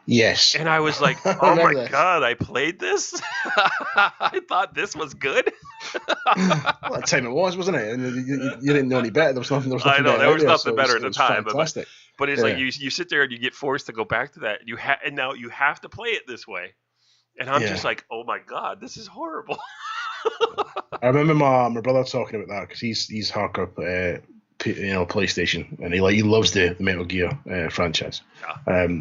Yes. And I was like, I oh my remember this. God, I played this? I thought this was good. Well, at the time it was, wasn't it? And you didn't know any better. There was nothing I know, better there out was there, nothing so better it at the was time. fantastic. But it's Yeah. like you sit there and you get forced to go back to that. And now you have to play it this way. And I'm just like, oh my God, this is horrible. I remember my brother talking about that because he's hardcore, PlayStation, and he loves the Metal Gear franchise. Yeah.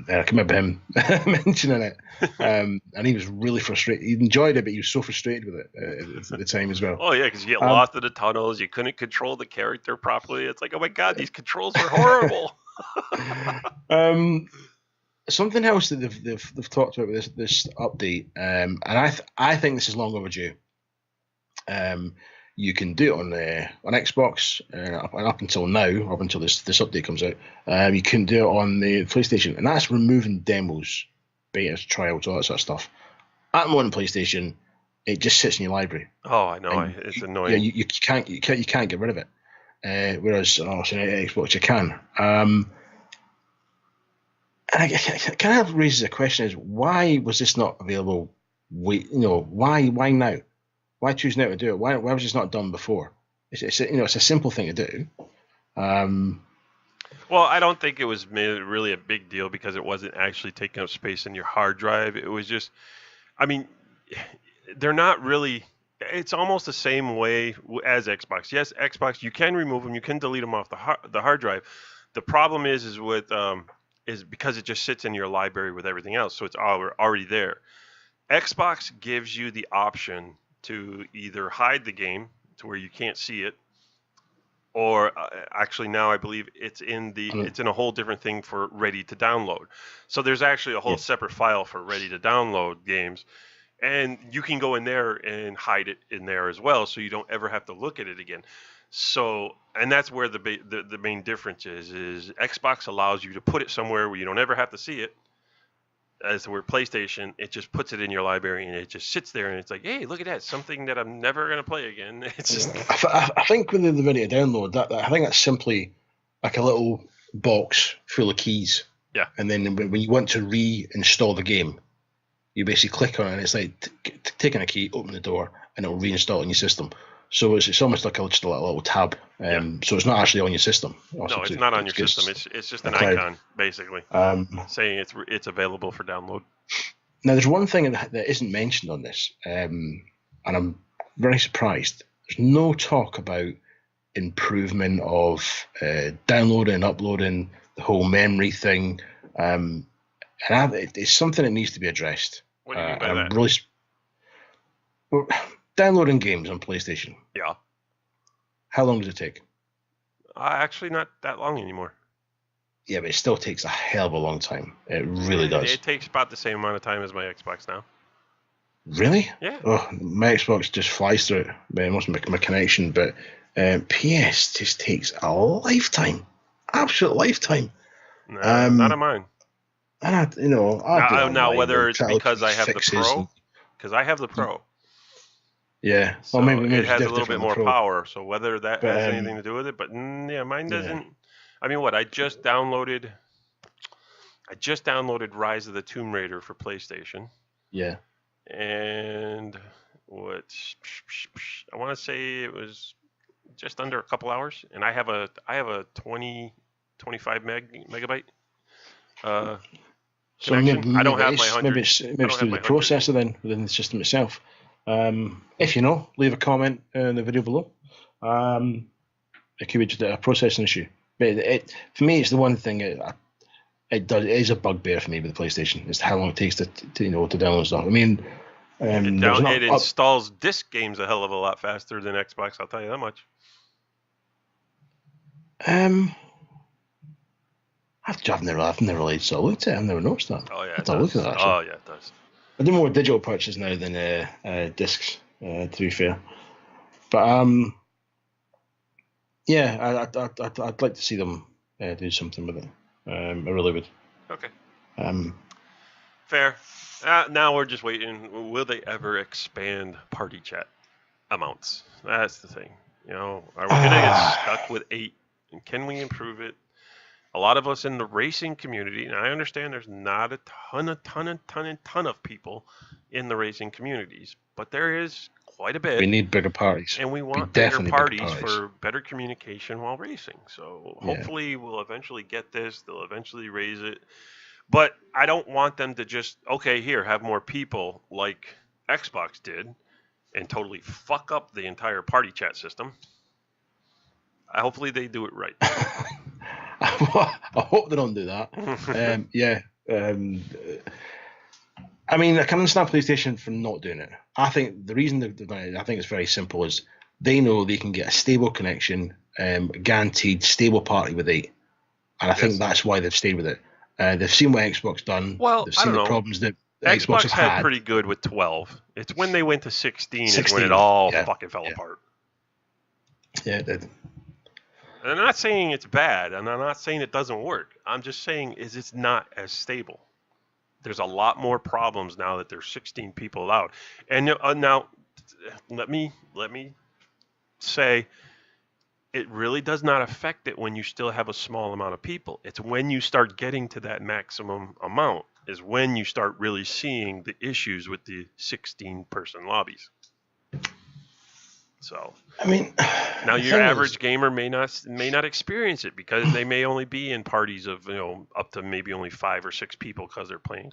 I can remember him mentioning it, and he was really frustrated. He enjoyed it, but he was so frustrated with it at the time as well. Oh yeah, because you get lost in the tunnels. You couldn't control the character properly. It's like, oh my God, these controls are horrible. Something else that they've talked about with this update, and I think this is long overdue. You can do it on Xbox, and up until now, up until this update comes out, you can do it on the PlayStation, and that's removing demos, betas, trials, all that sort of stuff. At the moment, PlayStation, it just sits in your library. Oh, I know, it's annoying. Yeah, you can't get rid of it. Whereas on Xbox you can. And it kind of raises a question: is why was this not available? Why now? Why choose now to do it? Why was this not done before? It's a simple thing to do. Well, I don't think it was really a big deal because it wasn't actually taking up space in your hard drive. It was just, I mean, they're not really. It's almost the same way as Xbox. Yes, Xbox, you can remove them, you can delete them off the hard drive. The problem is because it just sits in your library with everything else, so it's already there. Xbox gives you the option to either hide the game to where you can't see it, or actually now I believe it's in a whole different thing for ready to download. So there's actually a whole separate file for ready to download games, and you can go in there and hide it in there as well, so you don't ever have to look at it again. So, and that's where the main difference is Xbox allows you to put it somewhere where you don't ever have to see it. As where PlayStation, it just puts it in your library and it just sits there and it's like, hey, look at that, something that I'm never going to play again. It's just. I think with the ready to download, that I think that's simply like a little box full of keys. Yeah. And then when you want to reinstall the game, you basically click on it and it's like taking a key, open the door, and it'll reinstall it in your system. So it's almost like just a little tab. So it's not actually on your system. No, it's not on your system. It's just an icon, basically, saying it's available for download. Now, there's one thing that isn't mentioned on this, and I'm very surprised. There's no talk about improvement of downloading and uploading, the whole memory thing. And it's something that needs to be addressed. What do you mean by that? Well, downloading games on PlayStation. Yeah. How long does it take? Actually, not that long anymore. Yeah, but it still takes a hell of a long time. It really does. It takes about the same amount of time as my Xbox now. Really? Yeah. Oh, my Xbox just flies through it. It must be my connection, but PS just takes a lifetime. Absolute lifetime. No, not on mine. And now whether it's because I have the Pro, because I have the Pro. Yeah, so well, maybe it has a little bit more power. So whether that has anything to do with it, but yeah, mine doesn't. Yeah. I mean, I just downloaded Rise of the Tomb Raider for PlayStation. Yeah. And I want to say it was just under a couple hours, and I have a 25 megabyte. So maybe I don't have my 100. Maybe it's through the processor then within the system itself. If you know, leave a comment in the video below. It could be just a processing issue. But for me, it's the one thing it is a bugbear for me with the PlayStation. It's how long it takes to download stuff. I mean, it installs disc games a hell of a lot faster than Xbox. I'll tell you that much. I've never really looked at it. I've never noticed that. Oh yeah, it does. Look at that, oh yeah, it does. I do more digital purchases now than discs, to be fair. But yeah, I'd like to see them do something with it. I really would. Okay. Um, Fair. Now we're just waiting. Will they ever expand party chat amounts? That's the thing. Are we gonna get stuck with 8? And can we improve it? A lot of us in the racing community, and I understand there's not a ton of people in the racing communities, but there is quite a we bit, need bigger parties. and we We want bigger definitely parties bigger parties. for better communication while racing. So Yeah. hopefully we'll eventually get this. They'll eventually raise it. But I don't want them to just, okay, here, have more people like Xbox did and totally fuck up the entire party chat system. Hopefully they do it right. I hope they don't do that. Yeah. I mean, I can understand PlayStation for not doing it. I think the reason they've done it, I think it's very simple, is they know they can get a stable connection, guaranteed stable party with 8. And I think that's why they've stayed with it. They've seen what Xbox done. Well, they've seen the problems that Xbox have had had. pretty good with 12. It's when they went to 16 is when it all fucking fell apart. Yeah, it did. And I'm not saying it's bad, and I'm not saying it doesn't work. I'm just saying it's not as stable. There's a lot more problems now that there's 16 people allowed. And now, let me say, it really does not affect it when you still have a small amount of people. It's when you start getting to that maximum amount is when you start really seeing the issues with the 16-person lobbies. So, I mean, now your average gamer may not experience it because they may only be in parties of up to maybe only 5 or 6 people because they're playing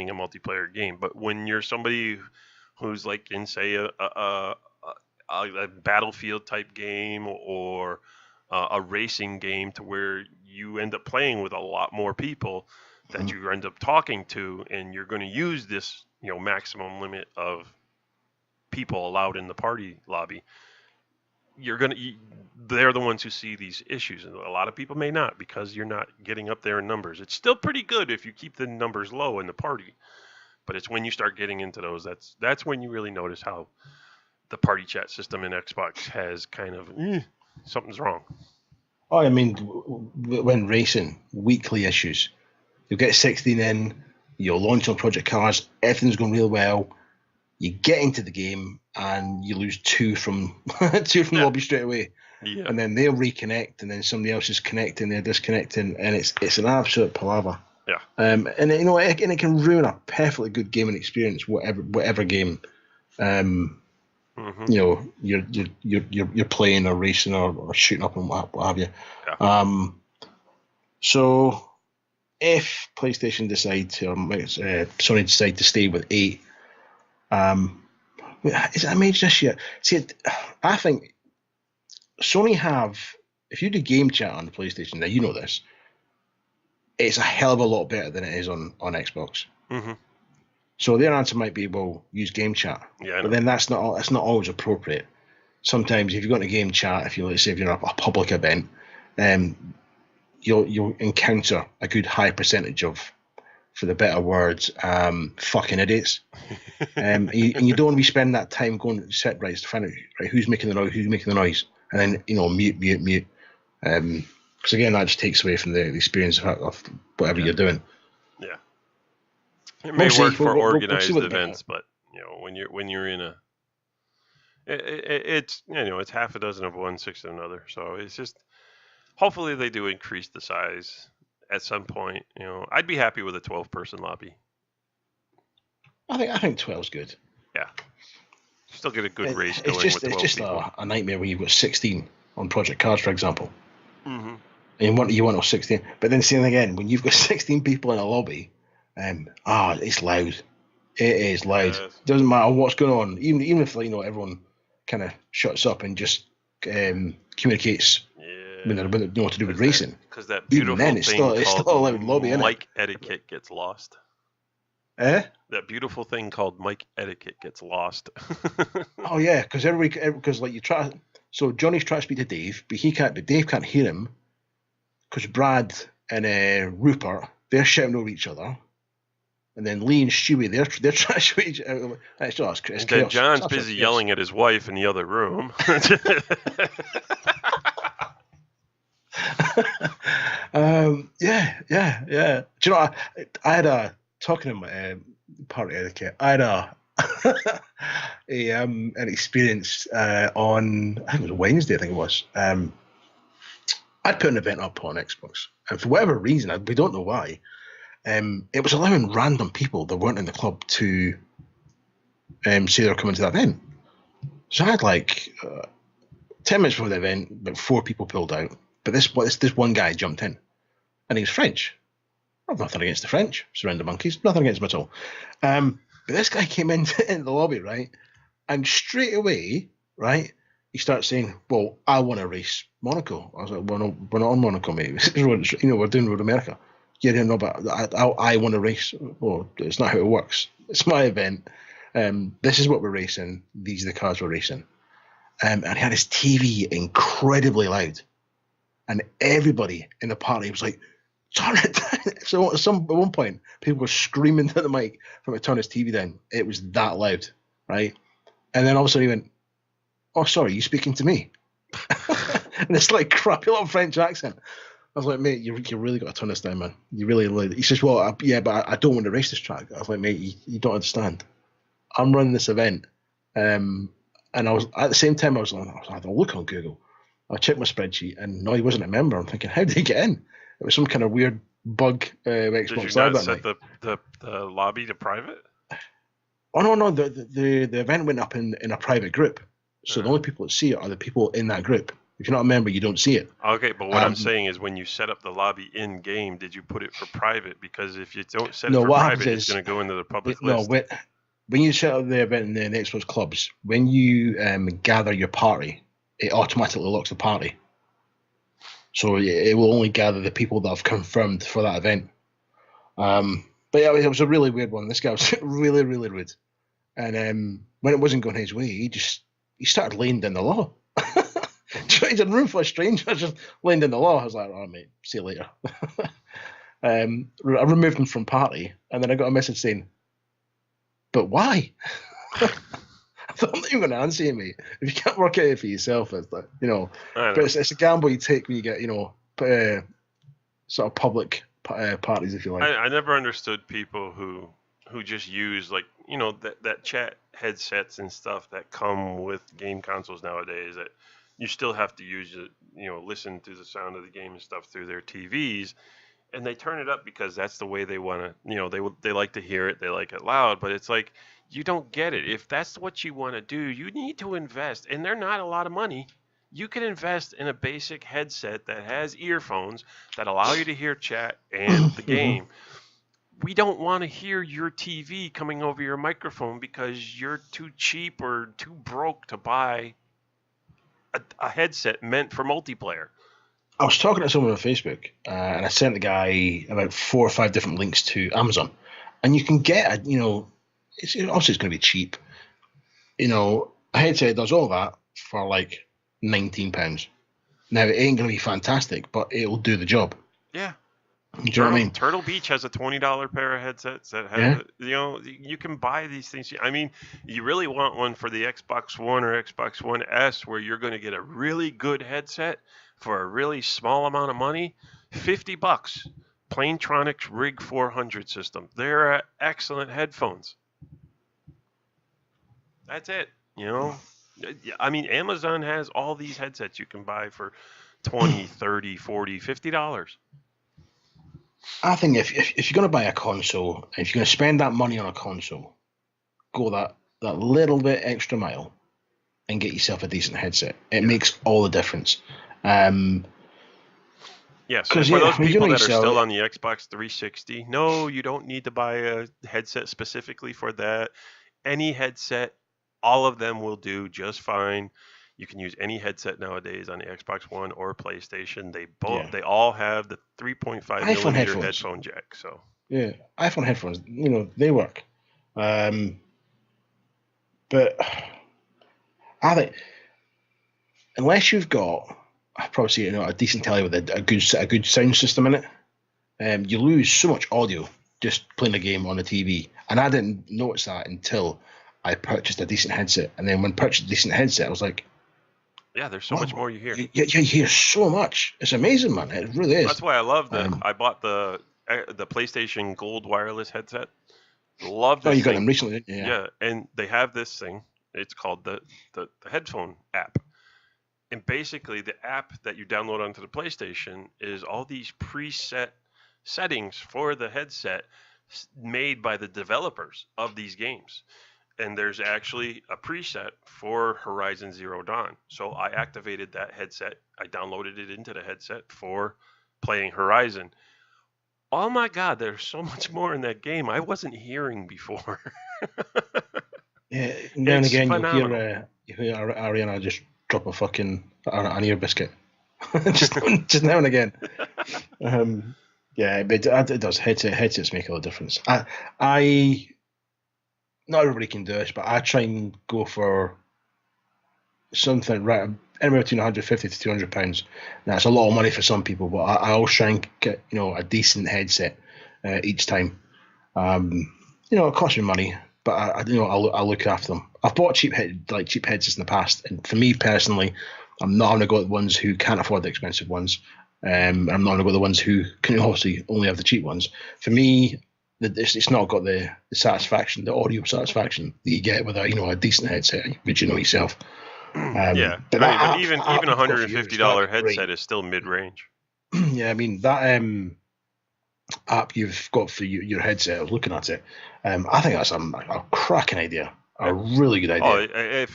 a multiplayer game. But when you're somebody who's like in say a Battlefield type game or a racing game to where you end up playing with a lot more people that you end up talking to, and you're going to use this maximum limit of people allowed in the party lobby, they're the ones who see these issues, and a lot of people may not because you're not getting up there in numbers. It's still pretty good if you keep the numbers low in the party, but it's when you start getting into those that's when you really notice how the party chat system in Xbox has kind of something's wrong. Oh, I mean, when racing, weekly issues. You'll get 16 in, you'll launch on Project Cars, everything's going real well. You get into the game and you lose 2 from the lobby straight away. Yeah. And then they'll reconnect, and then somebody else is connecting, they're disconnecting, and it's an absolute palaver. Yeah. And it can ruin a perfectly good gaming experience, whatever game you're playing or racing or shooting up and what have you. Yeah. So if PlayStation decide or Sony decide to stay with 8, is it a major issue? See, I think Sony have, if you do game chat on the PlayStation, now you know this, it's a hell of a lot better than it is on Xbox. Mm-hmm. So their answer might be, well, use game chat. Yeah, but then that's not always appropriate. Sometimes if you've got a game chat, if you're in a public event, you'll encounter a good high percentage of, for the better words, fucking idiots. And you don't want to be spending that time going to sit right to find out who's making the noise, and then mute. Because again, that just takes away from the experience of whatever you're doing. Yeah. It may work for organized events, but when you're in a, it's half a dozen of one, 6 of another. So it's just, hopefully they do increase the size at some point. I'd be happy with a 12-person lobby. I think 12's good. Yeah. Still get a good race going with 12 people. It's just a nightmare when you've got 16 on Project Cars, for example. Mm-hmm. And you want 16, but then saying again, when you've got 16 people in a lobby, it's loud. It is loud. Yes. Doesn't matter what's going on, even if everyone kind of shuts up and just communicates when they're know what to do with racing. Because that beautiful thing it's still a loud lobby, isn't it? Mic etiquette gets lost. That beautiful thing called mic etiquette gets lost. Oh yeah, because like you try. So Johnny's trying to speak to Dave, but Dave can't hear him because Brad and Rupert, they're shouting over each other. And then Lee and Stewie, they're trying to show each other. It's And then chaos. John's busy yelling at his wife in the other room. Yeah. Do you know, I had a, talking in my party etiquette, I had an experience on, I think it was Wednesday, I think it was. I'd put an event up on Xbox, and for whatever reason, we don't know why, it was allowing random people that weren't in the club to say they were coming to that event. So I had 10 minutes before the event, about 4 people pulled out, but this one guy jumped in, and he was French. I've nothing against the French, surrender monkeys, nothing against them at all. But this guy came into the lobby, right, and straight away, right, he starts saying, "Well, I want to race Monaco." I was like, "We're not on Monaco, mate. We're doing Road America." Yeah, no, but I want to race. Well, it's not how it works. It's my event. This is what we're racing. These are the cars we're racing. And he had his TV incredibly loud, and everybody in the party was like, "Turn it down!" So at one point, people were screaming at the mic from it, turn his TV down. It was that loud, right? And then all of a sudden he went, "Oh, sorry, you speaking to me?" And it's like crappy little French accent. I was like, "Mate, you really got to turn this down, man. You really." He says, "Well, yeah, but I don't want to race this track." I was like, "Mate, you don't understand. I'm running this event." And I was at the same time I had a look on Google. I checked my spreadsheet, and no, he wasn't a member. I'm thinking, how did he get in? It was some kind of weird bug. Xbox Did you not set the lobby to private? Oh no, the event went up in a private group, so the only people that see it are the people in that group. If you're not a member, you don't see it. Okay, but what I'm saying is, when you set up the lobby in game, did you put it for private? Because if you don't set it for private, it's going to go into the public list. No, when you set up the event in the Xbox clubs, when you gather your party, it automatically locks the party. So it will only gather the people that have confirmed for that event. But yeah, it was a really weird one. This guy was really, really rude. And when it wasn't going his way, he started laying down the law. He's in a room full of strangers, just laying down the law. I was like, "Oh, mate, see you later." I removed him from party, and then I got a message saying, "But why?" I thought, "I'm not even going to answer you, mate. If you can't work it out for yourself, it's like, But it's a gamble you take when you get, sort of public parties, if you like. I never understood people who just use that chat headsets and stuff that come with game consoles nowadays, that you still have to use it, listen to the sound of the game and stuff through their TVs, and they turn it up because that's the way they want to, they like to hear it, they like it loud, but it's like, you don't get it. If that's what you want to do, you need to invest, and they're not a lot of money. You can invest in a basic headset that has earphones that allow you to hear chat and the game. We don't want to hear your TV coming over your microphone because you're too cheap or too broke to buy a headset meant for multiplayer. I was talking to someone on Facebook, and I sent the guy about 4 or 5 different links to Amazon, and you can get it's obviously it's going to be cheap. A headset does all that for like £19. Now it ain't going to be fantastic, but it'll do the job. Yeah. Do you know what I mean? Turtle Beach has a $20 pair of headsets that have, you can buy these things. I mean, you really want one for the Xbox One or Xbox One S, where you're going to get a really good headset for a really small amount of money. $50. Planetronics Rig 400 system. They're excellent headphones. That's it. I mean, Amazon has all these headsets you can buy for $20, $30, $40, $50. I think if you're going to buy a console, if you're going to spend that money on a console, go that little bit extra mile and get yourself a decent headset. It makes all the difference. Yes, for those people that are still on the Xbox 360, no, you don't need to buy a headset specifically for that. Any headset, all of them will do just fine. You can use any headset nowadays on the Xbox One or PlayStation. They all have the 3.5 millimeter headphone jack. So yeah, iPhone headphones, they work. But I think unless you've got, I probably say, a decent telly with a good sound system in it, you lose so much audio just playing a game on the TV. And I didn't notice that until I purchased a decent headset. And then when I purchased a decent headset, I was like, Yeah, there's so much more you hear. You hear so much. It's amazing, man. It really is. That's why I love I bought the PlayStation Gold wireless headset. Love this you got thing. them recently, Yeah, and they have this thing. It's called the headphone app. And basically, the app that you download onto the PlayStation is all these preset settings for the headset made by the developers of these games. And there's actually a preset for Horizon Zero Dawn. So I activated that headset. I downloaded it into the headset for playing Horizon. Oh my God, there's so much more in that game I wasn't hearing before. Yeah, now and again phenomenal. you hear Ariana just drop a fucking an ear biscuit, just now and again. Yeah, but it does. Headsets make a lot of difference. I not everybody can do this, but I try and go for something right anywhere between 150 to 200 pounds. Now it's a lot of money for some people, but I always try and get a decent headset each time. It costs me money, but I look after them. I've bought cheap headsets in the past, and for me personally, I'm not going to go with the ones who can't afford the expensive ones. I'm not going to go with the ones who can obviously only have the cheap ones. For me, it's not got the satisfaction, the audio satisfaction that you get with a decent headset, which you know yourself. Yeah, but even $150 headset is still mid-range. Yeah, I mean that app you've got for your headset. I was looking at it. I think that's a cracking idea, a really good idea.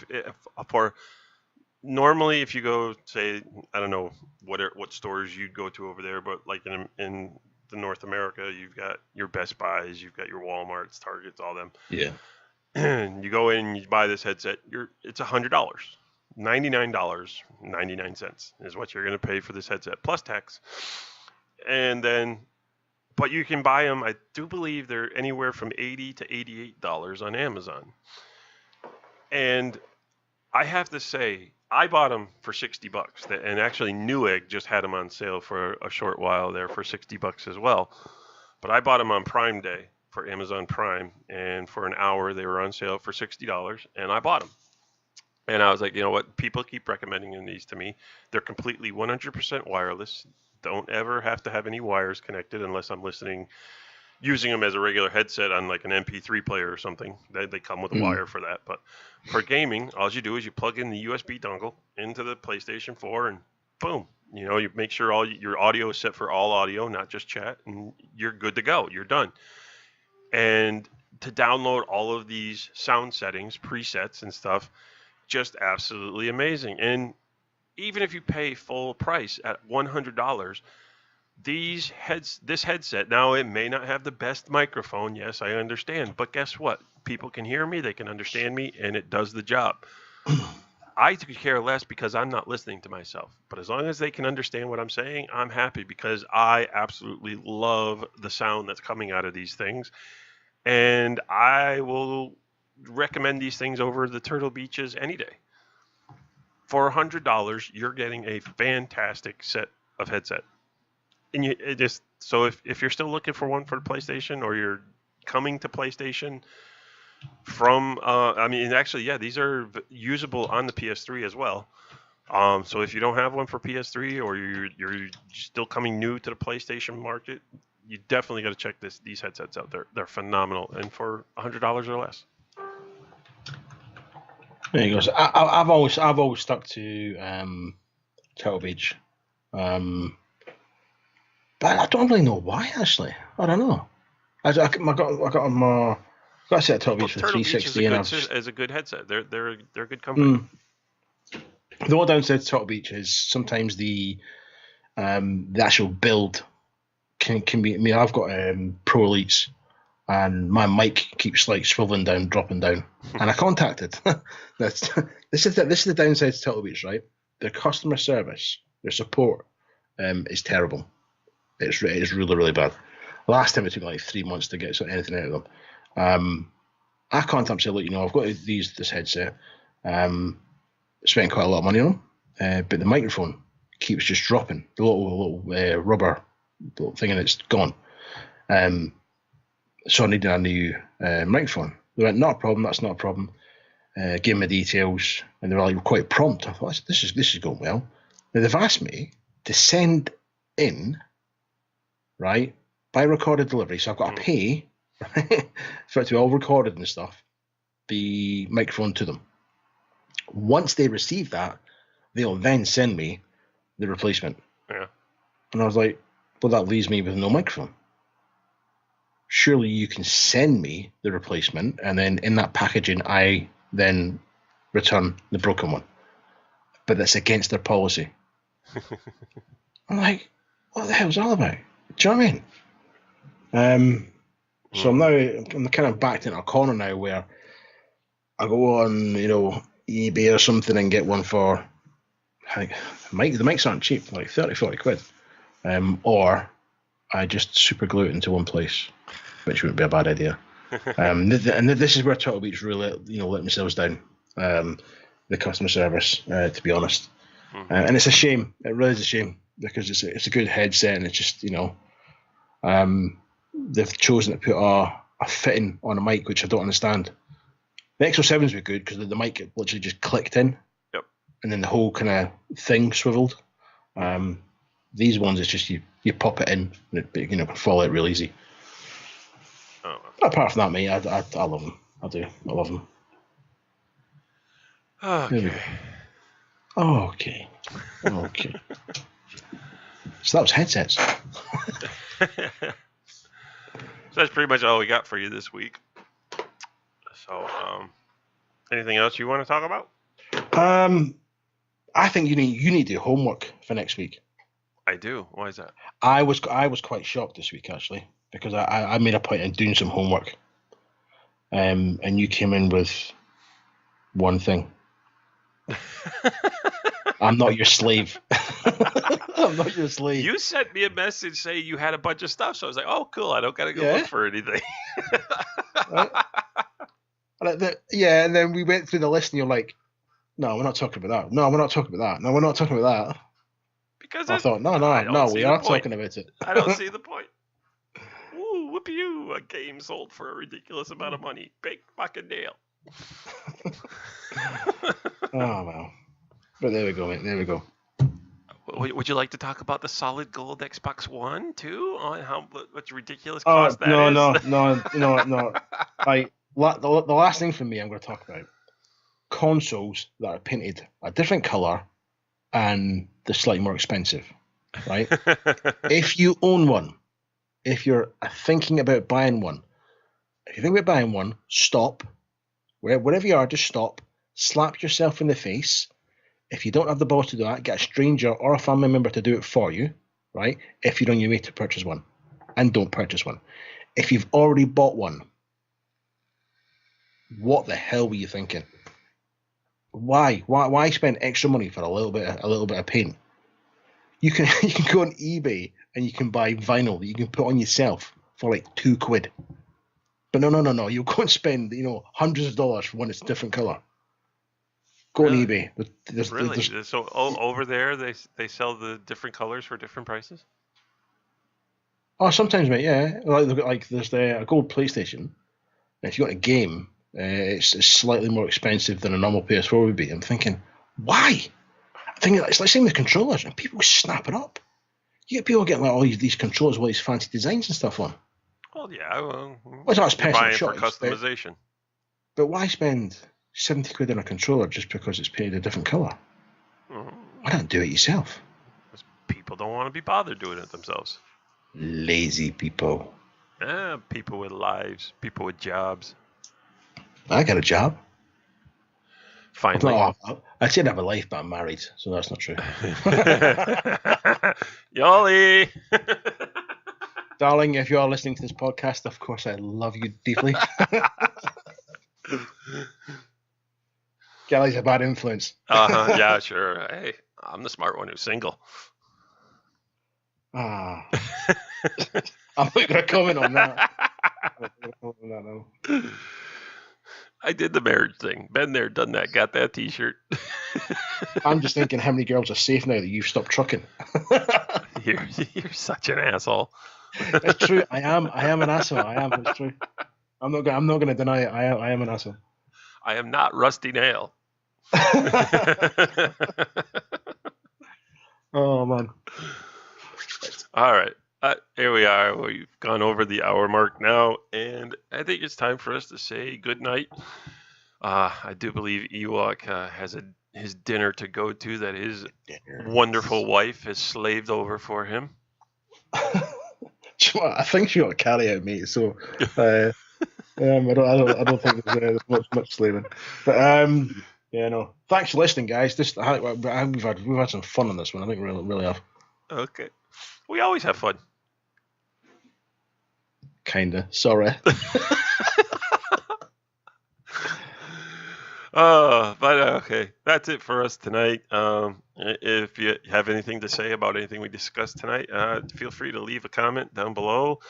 Oh, normally if you go, say, I don't know what stores you'd go to over there, but like in the North America, you've got your Best Buys, you've got your Walmarts, Targets, all them. Yeah. You go in and you buy this headset. It's $100. $99.99 is what you're going to pay for this headset plus tax. And then, but you can buy them. I do believe they're anywhere from $80 to $88 on Amazon. And I have to say, I bought them for $60, and actually Newegg just had them on sale for a short while there for $60 as well. But I bought them on Prime Day for Amazon Prime, and for an hour they were on sale for $60, and I bought them. And I was like, you know what? People keep recommending these to me. They're completely 100% wireless. Don't ever have to have any wires connected unless I'm using them as a regular headset on like an MP3 player or something. They come with a wire for that. But for gaming, all you do is you plug in the USB dongle into the PlayStation 4 and boom. You make sure all your audio is set for all audio, not just chat, and you're good to go. You're done. And to download all of these sound settings, presets and stuff, just absolutely amazing. And even if you pay full price at $100, this headset, now it may not have the best microphone, yes, I understand, but guess what? People can hear me, they can understand me, and it does the job. I could care less because I'm not listening to myself, but as long as they can understand what I'm saying, I'm happy because I absolutely love the sound that's coming out of these things, and I will recommend these things over the Turtle Beaches any day. For $100, you're getting a fantastic set of headset. And if you're still looking for one for the PlayStation, or you're coming to PlayStation from, these are usable on the PS3 as well. So if you don't have one for PS3, or you're still coming new to the PlayStation market, you definitely got to check these headsets out. They're phenomenal, and for $100 or less. There you go. I've always stuck to Turtle Beach, but I don't really know why. Actually, I don't know. I got a set of Turtle Beach for 360, is a good headset. They're a good company. The one downside to Turtle Beach is sometimes the actual build can be. I mean, I've got Pro Elites, and my mic keeps like swiveling down, dropping down. And I contacted. This is the downside to Turtle Beach, right? Their customer service, their support is terrible. It's really, really bad. Last time it took me like 3 months to get anything out of them. I contacted them and said, look, I've got this headset. Spent quite a lot of money on them, but the microphone keeps just dropping. The little rubber little thing, and it's gone. So I needed a new microphone. They went, not a problem, that's not a problem. Gave me details, and they were like quite prompt. I thought, this is going well. Now they've asked me to send in, right, by recorded delivery. So I've got to pay for it to be all recorded and stuff, the microphone to them. Once they receive that, they'll then send me the replacement. Yeah. And I was like, well, that leaves me with no microphone. Surely you can send me the replacement, and then in that packaging, I then return the broken one. But that's against their policy. I'm like, what the hell's all about? Do you know what I mean? So I'm kind of backed into a corner now where I go on, eBay or something and get one for, I think, the mics aren't cheap, like 30, 40 quid. Or I just super glue it into one place, which wouldn't be a bad idea. And this is where Turtle Beach really, let themselves down. The customer service, to be honest. And it's a shame. It really is a shame because it's a good headset, and it's just, they've chosen to put a fitting on a mic, which I don't understand. The XO7s were good because the mic literally just clicked in. Yep. And then the whole kind of thing swiveled. These ones, it's just you pop it in, and it can fall out real easy. Oh. Apart from that, mate, I love them. I do. I love them. Okay. So that was headsets. So that's pretty much all we got for you this week. So, anything else you want to talk about? I think you need to do homework for next week. I do. Why is that? I was quite shocked this week, actually, because I made a point of doing some homework, and you came in with one thing. I'm not your slave. I'm not your slave. You sent me a message saying you had a bunch of stuff, so I was like, oh, cool. I don't got to go look for anything. Right? And then we went through the list, and you're like, no, we're not talking about that. No, we're not talking about that. No, we're not talking about that. Because I thought, no, we are talking about it. I don't see the point. Woo, whoopee you! A game sold for a ridiculous amount of money. Big fucking deal. Oh, well. But there we go, mate. There we go. Would you like to talk about the solid gold Xbox One too? On how much ridiculous cost that is? No. The last thing from me I'm going to talk about, consoles that are painted a different colour and they're slightly more expensive, right? If you own one, if you're thinking about buying one, stop. Wherever you are, just stop. Slap yourself in the face. If you don't have the balls to do that, get a stranger or a family member to do it for you, right? If you're on your way to purchase one. And don't purchase one. If you've already bought one, what the hell were you thinking? Why spend extra money for a little bit of paint? You can go on eBay and you can buy vinyl that you can put on yourself for like £2. But no. You'll go and spend hundreds of dollars for one that's a different colour. Go on eBay. Really? So over there they sell the different colors for different prices? Oh, sometimes, mate. Yeah. Like there's a gold PlayStation. And if you got a game, it's slightly more expensive than a normal PS4 would be. I'm thinking, why? I'm thinking it's like same with controllers, and people snap it up. You get people getting like all these controllers with these fancy designs and stuff on. Well, yeah. Well, it's not personal choice for customization. But why spend £70 on a controller just because it's painted a different colour? Why not do it yourself? Because people don't want to be bothered doing it themselves. Lazy people. People with lives, people with jobs. I got a job. Finally. I said I have a life, but I'm married, so that's not true. Yoli! Darling, if you are listening to this podcast, of course I love you deeply. Kelly's a bad influence. Yeah, sure. Hey, I'm the smart one who's single. I'm not going to comment on that. I did the marriage thing. Been there, done that. Got that T-shirt. I'm just thinking how many girls are safe now that you've stopped trucking. You're such an asshole. It's true. I am an asshole. I am. It's true. I'm not gonna deny it. I am an asshole. I am not Rusty Nail. Oh man. All right. Here we are. We've gone over the hour mark now, and I think it's time for us to say good night. I do believe Ewok has his dinner to go to that his wonderful wife has slaved over for him. I think she ought to carry out, mate. So, I don't think there's much slaving. But yeah, no. Thanks for listening, guys. We've had some fun on this one. I think we really have. Okay. We always have fun. Kinda. Sorry. But okay, that's it for us tonight. If you have anything to say about anything we discussed tonight, feel free to leave a comment down below.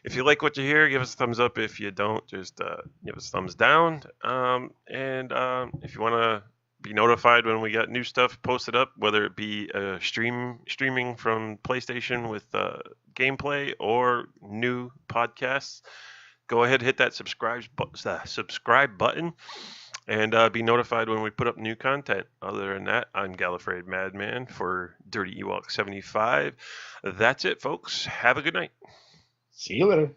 If you like what you hear, give us a thumbs up. If you don't, just give us a thumbs down. And if you want to be notified when we got new stuff posted up, whether it be streaming from PlayStation with gameplay or new podcasts, go ahead, hit that subscribe button and be notified when we put up new content. Other than that, I'm Gallifreyed Madman for Dirty Ewok 75. That's it, folks. Have a good night. See you later.